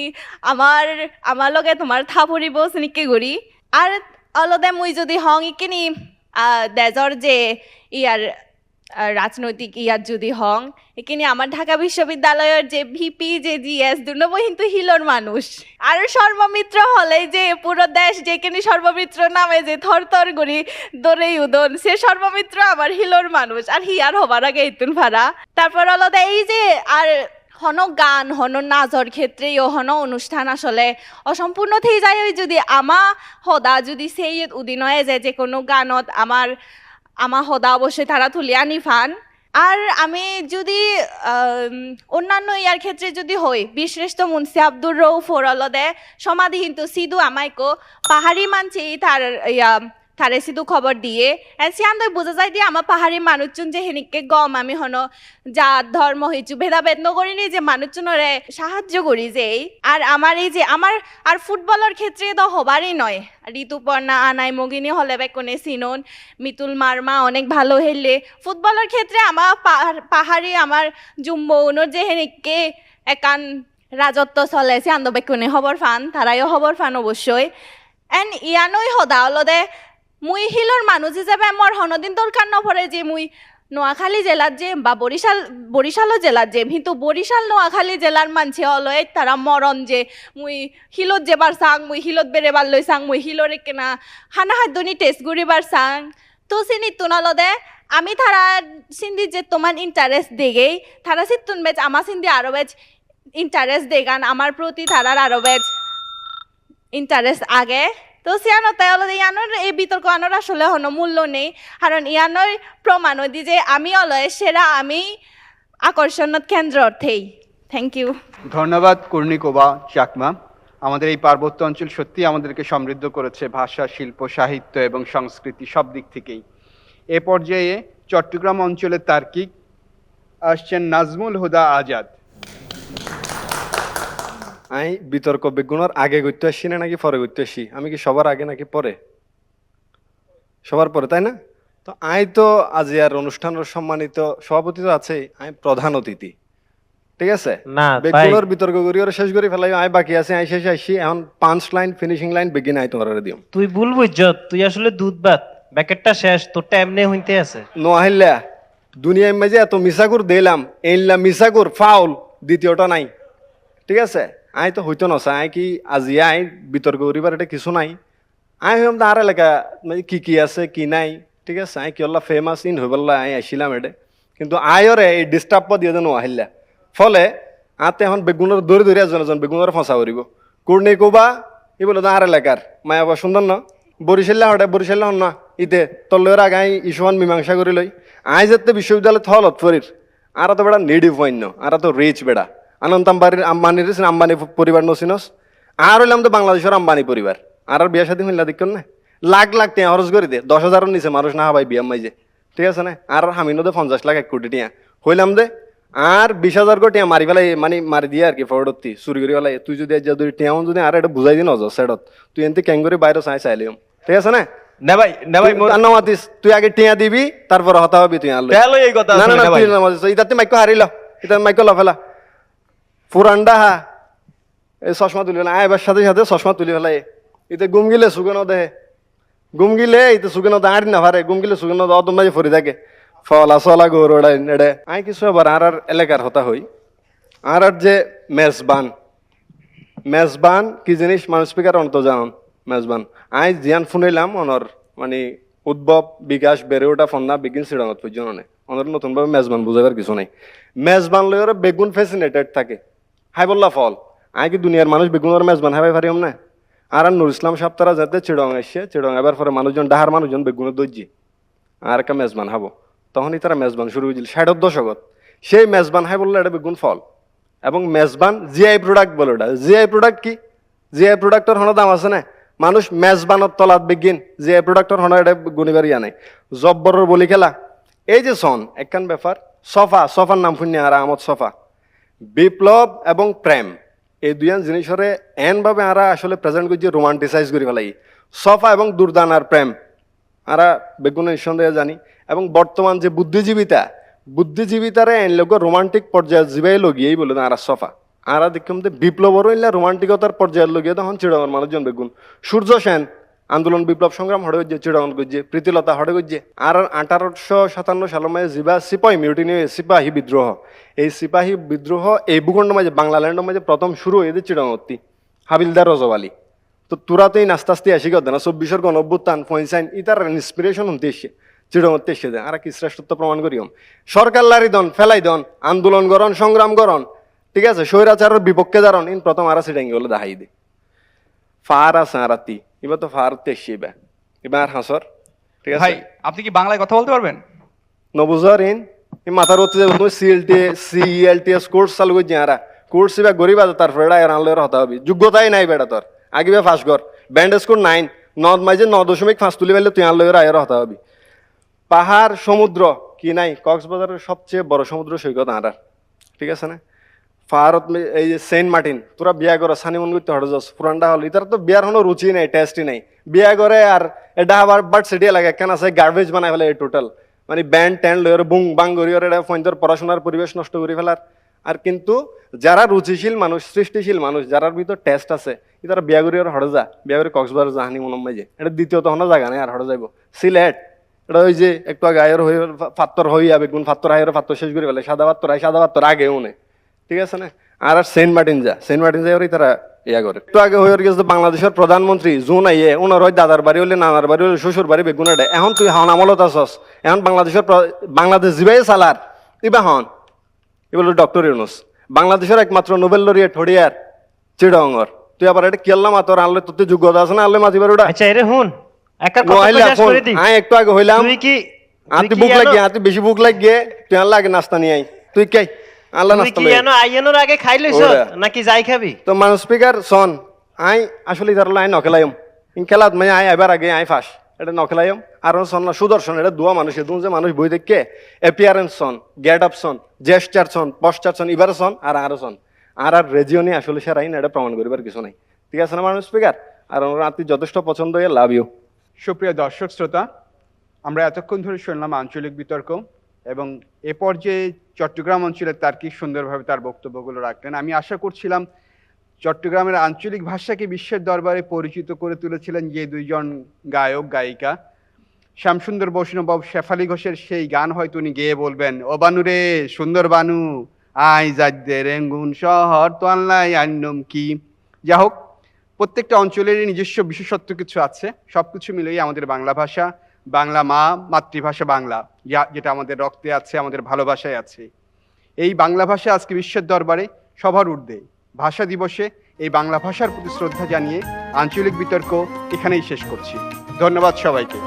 আমার লগে তোমার থা ফুরিব সিনিকে ঘুরি। আর অলদে মুই যদি হং ইকিনি দেজর যে ইয়ার রাজনৈতিক ইয়ার যদি হং এখানে আমার ঢাকা বিশ্ববিদ্যালয়ের যে ভিপি যে জিএস দুনব কিন্তু হিলোর মানুষ। আর সর্বমিত্র হলে যে পুরো দেশ যেখানে সর্বমিত্র নামে যে থরথর করি দৌড়েই উদন, সে সর্বমিত্র আমার হিলোর মানুষ। আর হিয়ার হবার আগে ইতুন ভাড়া তারপর আলাদা এই যে আর হন গান হন নাচর ক্ষেত্রেই ও হন অনুষ্ঠান আসলে অসম্পূর্ণ থেকে যায় যদি আমা হদা যদি সেই উদিন হয়ে যায় যে কোনো গানত আমার হদা অবশ্যই তারা তুলে আনি ফান। আর আমি যদি অন্যান্য ইয়ার ক্ষেত্রে যদি হই বীরশ্রেষ্ঠ মুন্সি আব্দুর রউফ ওরলদে সমাধি কিন্তু সিধু আমাইকো পাহাড়ি মানছি তার তারে সিধু খবর দিয়ে সিয়ান্দই বোঝা যায় দিয়ে আমার পাহাড়ি মানুষজন যে হেনিকে গম আমি হন জাত ধর্ম হইছু ভেদাভেদ নকরিনি যে মানুষজনরে সাহায্য করি যেই। আর আমার এই যে আমার আর ফুটবলের ক্ষেত্রে তো হবারই নয়, ঋতুপর্ণা আনাই মগিনী হলে বেকনে সিনন মিতুল মার্মা অনেক ভালো হেললে ফুটবলের ক্ষেত্রে আমার পাহাড়ি আমার জুম্বউনোর যে হেনিকে একান রাজত্ব চলে সিয়ান্দ বেকনে হবর ফান তারাইও হবর ফান অবশ্যই। এন ইয়ানই হদা অলদে মুই হিলোর মানুষ হিসেবে আমার হনদিন দরকার নপরে যে মুই নোয়াখালী জেলার যে বা বরিশালও জেলার যে কিন্তু বরিশাল নোয়াখালী জেলার মানছে অলয় তারা মরণ যে মুই হিলত যেবার চাং মুই হিলত বেড়েবার লই চাং মুই হিলরে কেনা হানা হাদ্দনি টেস্ট ঘুরিবার চাং তো চিনি তুনালদে আমি তারা সিন্ধি যে তোমার ইন্টারেস্ট দেগেই তারা সিতুন বেচ আমার সিন্ধি আরো বেচ ইন্টারেস্ট দেগান আমার প্রতি তারার আরো বেচ ইন্টারেস্ট আগে। তো সিয়ানতে অলদে ইয়ানোর এই বিতর্ক আনোর আসলে হন মূল্য নেই, কারণ ইয়ানোর প্রমাণ দি যে আমি অলয় সেরা আমি আকর্ষণত কেন্দ্র অর্থেই। Thank you. ধন্যবাদ কর্ণিকোবা চাকমা। আমাদের এই পার্বত্য অঞ্চল সত্যি আমাদেরকে সমৃদ্ধ করেছে ভাষা, শিল্প, সাহিত্য এবং সংস্কৃতি সব দিক থেকেই। এ পর্যায়ে চট্টগ্রাম অঞ্চলের তার্কিক আসছেন নাজমুল হুদা আজাদ। আমি বিতর্ক বিজ্ঞানের আগে করতে আসছি না নাকি পরে করতে আসছি? আমি কি সবার আগে নাকি পরে? সবার পরে, তাই না? তো তো আজ আর অনুষ্ঠানের সম্মানিত সভাপতি তো আছে, আমি প্রধান অতিথি, ঠিক আছে? না বিজ্ঞানের বিতর্ক করি ওরা শেষ করে ফেলাই, আমি বাকি আছে, আমি শেষে আসছি। এখন 5 line finishing line begin I তোমার দিও। তুই ভুল বুঝছ, তুই আসলে দুধ ভাত ব্যাকেটটা শেষ, তোরটা এমনি হইতে আছে। নোয়াহিল্লা দুনিয়ায় মাঝে এত মিসাগুর দিলাম, এইলা মিসাগুর ফাউল দ্বিতীয়টা নাই, ঠিক আছে? আই তো হইতো না আই কি আজি আই বিতর্ক করিবার এটা কিছু নাই আই হইম আর এলাকা মানে কি আছে কি নাই ঠিক আছে আই কি হল্লা ফেমাস ইন হইবল্লা আই আসিলাম এটা কিন্তু আয়রে এই ডিস্টার্ব দিয়ে যেন আহিলা ফলে আতে এখন বেগুনের দৌড়ে দৌড়ে এজন বেগুনের ফসা করিব কুড়নি কোবা ই বলে আর এলাকার মায়াবা সুন্দর ন বরিশাল্লা হঠাৎ বরিশাল্লা হন না ইতে তল্লের আগে আই ইসমান মীমাংসা করি লই আই যেতে বিশ্ববিদ্যালয় থলত ফরির আর তো বেড়া নেডিভ হইন্য আর তো রিচ বেড়া আনন্দ আম্বানির আম্বানি পরিবার নসিনস আর হইলাম তো বাংলাদেশের আম্বানি পরিবার আর বিয়া সাথে হইলা দেখুন না লাখ লাখ টিয়া খরচ করে দে 10,000 নিচে মানুষ না ভাই বিয়াম মাইজে ঠিক আছে না আর হামিনো দে 50 লাখ 1 কোটি টিয়া হইলাম দে আর 20,000 কোটি টিয়া মারি ফেলাই মানে মারি দিয়ে আর কি ফরডতি চুরি করে ফেলাই তুই যদি যদি টিয়া যদি আর এটা বুঝাই দিন অজ সেডত তুই এনতে ক্যাঙ্গরি বাইরে চাইলিম ঠিক আছে না না ভাই মোর নামাতিস তুই আগে টিয়া দিবি তারপর হতা হবি তুই আনলো তেল এই কথা না আছে না না ভাই তুই নামাতিস ইতাতে মাইকো হারিল ইতা মাইকো লফেলা পুরান্ডা হা এই চশমা তুলি ফেলা এবার সাথে সাথে চশমা তুলি ফেলাই ইতে গুম গিলে সুগেন দেহে গুম গিলে ইতে সুগেন দাঁড়ি না পারে গুম গিলে সুগেন অদম মাঝে ফরি থাকে ফলা চলা গৌর ওড়াই নেড়ে আই কিছু আবার আর এলাকার হতা হই আর যে মেজবান কি জিনিস মানুষ স্পিকার অন্ত জানন মেজবান আই জিয়ান শুনাইলাম অনর মানে উদ্ভব বিকাশ বেড়ে ওঠা ফন্না বিগিন সিডাঙত পর্যন্ত অনর নতুনভাবে মেজবান বুঝাবার কিছু নাই মেজবান লই ওরা বেগুন ফ্যাসিনেটেড থাকে হাই বললা ফল আই কি দুনিয়ার মানুষ বেগুনের মেজবান হাই পারিম না আর নুর ইসলাম সাহেব তারা যাতে চিড়ং এসে চিড়ং এবার পরে মানুষজন ডাহার মানুষজন বেগুনের দর্জি আর একটা মেজবান হাবো তখনই তারা মেজবান শুরু হয়েছিল 60 দশকত সেই মেজবান হাই বললো এটা বেগুন ফল এবং মেজবান জিআই প্রোডাক্ট বলে ওটা জিআই প্রোডাক্ট কি জিআই প্রোডাক্টর হনো দাম আছে না মানুষ মেজবানত তলাত বেগিন জিআই প্রোডাক্টর হনো এটা গুণিবার ইয়া নাই জব্বরের বলি খেলা এই যে সন একখান ব্যাপার সফার নাম শুনি আর আহমদ সফা বিপ্লব এবং প্রেম এই দুইয়ান জিনিসরে এনভাবে আরা আসলে প্রেজেন্ট করছি রোমান্টিসাইজ করে ফেলাই সফা এবং দুর্দানার প্রেম আরা বেগুনের নিঃসন্দেহে জানি এবং বর্তমান যে বুদ্ধিজীবিতারে এন লোক রোমান্টিক পর্যায়ে জীবাই লগিয়েই বলে আর সফা আরা দেখলাম যে বিপ্লবরও ইল্লা রোমান্টিকতার পর্যায়ে লগিয়ে তখন চিড়াঙ্গর মানুষজন বেগুন সূর্য সেন আন্দোলন বিপ্লব সংগ্রাম হড়ে গিয়ে চিড়াঙ্গন গিয়ে প্রীতিলতা হড়ে গিয়ে আর 1857 সালের মাঝে জিবা সিপাহী মিউটিনি সিপাহী বিদ্রোহ এই সিপাহী বিদ্রোহ এই ভূখণ্ডের মাঝে বাংলাল্যান্ডের মাঝে প্রথম শুরু হয়েছে চিড়াঙ্গতি হাবিলদার রজওয়ালি তো তোরা তো এই নাস্তে আস্তে আসি কথা না 24 গণঅভ্যুত্থান ফয়েসাইন ইতার ইন্সপিরেশন হতে এসে চিড়াঙ্গতে এসে দেয় আর কি শ্রেষ্ঠত্ব প্রমাণ করিম সরকার লারি দন ফেলাই দন আন্দোলন করন সংগ্রাম করন ঠিক আছে স্বৈরাচারের বিপক্ষে দাঁড়ান ইন প্রথম আরা সিডাঙ্গি বলে দেখাই দে ফার আছে আরাতি এবার তো ফার তেসি এবার হাসর ঠিক আছে ভাই আপনি কি বাংলায় কথা বলতে পারবেন? নবুজার ইন মাথার হচ্ছে সিএলটিএস কোর্স চালু করছি আরা কোর্স এবার গরিব আছে তারপরে আর আনলে হতে হবে যোগ্যতাই নাই বেটা তোর আগে ফার্স্ট কর ব্যান্ড স্কোর 9 নর্থ মাইজে 9.5 তুলি পারলে তুই আনলে আয়ের হতে হবে পাহাড় সমুদ্র কি নাই কক্সবাজারের সবচেয়ে বড় সমুদ্র সৈকত আরার ঠিক আছে না ফারত এই যে সেন্ট মার্টিন তোরা বিয়া করে সানিমন করতে হঠাৎ যাস পুরানটা হল ইতার তো বিয়ার কোনো রুচি নেই টেস্টই নেই বিয়া করে আর এটা আবার বাট সেটি লাগে কেন আছে গার্বেজ বানাই ফেলে এই টোটাল মানে ব্যান্ড ট্যান্ড লইর বুং বাং করিওর এটা ফোনদের পড়াশোনার পরিবেশ নষ্ট করে ফেলার আর কিন্তু যারা রুচিশীল মানুষ সৃষ্টিশীল মানুষ যারার ভিতর টেস্ট আছে তারা বিয়া করিওর হঠাৎ যা বিয়া করে কক্সবাজার যা হানিমুন মাইজে এটা দ্বিতীয়ত হনো জায়গা নেই আর হঠাৎ যাইব সিলেট এটা ওই যে একটু আগে আয়ের হয়ে ফাত্তর হইয়া বেগুন ফাত্তর আয়ের ফাত্তর শেষ করে ফেলে সাদা পাত্তর আগেও নেই ঠিক আছে না আর সেন্ট মার্টিন যাই ওরই তারা ইয়া করে একটু আগে হয়ে গেছে বাংলাদেশের প্রধানমন্ত্রী জুন আইয়ে ওনার ওই দাদার বাড়ি হলে নানার বাড়ি হলে শ্বশুর বাড়ি বেগুনাডে এখন তুই হন আমলত আসস এখন বাংলাদেশ জিবাই সালার ইবা হন ই বলল ডক্টর ইউনুস বাংলাদেশের একমাত্র নোবেল লরিয়েট হরিয়ার চিডাঙ্গর তুই আবার এটা কেল্লা মাতর আনলে তোর যোগ্যতা আছে না আনলে মাতিবার ওটা আচ্ছা এরে হুন একটা কথা নইলে শেষ করে দি আই একটু আগে হইলাম তুই কি আতি বুক লাগিয়ে আতি বেশি বুক লাগিয়ে তুই আনলা আগে নাস্তা নিয়ে আই তুই কে আল্লাহ তুই নাস্তা কি লই এনো আইয়েনোর আগে খাইলইছ ওরা। নাকি যাই খাবি তো মানুষ স্পিকার সন আই আসলে ইতার আই নখেলাইম ইন খেলাত মানে আই এবার আগে আই ফাঁস এটা নখেলাইম আর সন না সুদর্শন এটা দুয়া মানুষ দুন যে মানুষ বই দেখে অ্যাপিয়ারেন্স সন গেট আপ সন জেস্টার সন পশ্চার সন ইবার সন আর সন আর রেজিওনি আসলে সেরাই না এটা প্রমাণ করিবার কিছু নাই ঠিক আছে না মানুষ স্পিকার আর ওনার আত্মীয় যথেষ্ট পছন্দ হয়ে লাভ ইউ সুপ্রিয় দর্শক শ্রোতা আমরা এতক্ষণ ধরে শুনলাম আঞ্চলিক বিতর্ক এবং এ পর্যায়ে চট্টগ্রাম অঞ্চলের তার্কিক সুন্দরভাবে তার বক্তব্যগুলো রাখলেন। আমি আশা করছিলাম চট্টগ্রামের আঞ্চলিক ভাষাকে বিশ্বের দরবারে পরিচিত করে তুলেছিলেন যে দুইজন গায়ক গায়িকা শ্যামসুন্দর বৈষ্ণব শেফালি ঘোষের সেই গান হয়তো উনি গেয়ে বলবেন ও বানু রে সুন্দর বানু আই যাদ্যে রেঙ্গুন শহর তো আল্লাহ আন্নম কি। যা হোক, প্রত্যেকটা অঞ্চলেরই নিজস্ব বিশেষত্ব কিছু আছে, সব কিছু মিলিয়ে আমাদের বাংলা ভাষা, বাংলা মা, মাতৃভাষা বাংলা, যেটা আমাদের রক্তে আছে, আমাদের ভালোবাসায় আছে। এই বাংলা ভাষা আজকে বিশ্বের দরবারে সবার ঊর্ধ্বে। ভাষা দিবসে এই বাংলা ভাষার প্রতি শ্রদ্ধা জানিয়ে আঞ্চলিক বিতর্ক এখানেই শেষ করছি। ধন্যবাদ সবাইকে।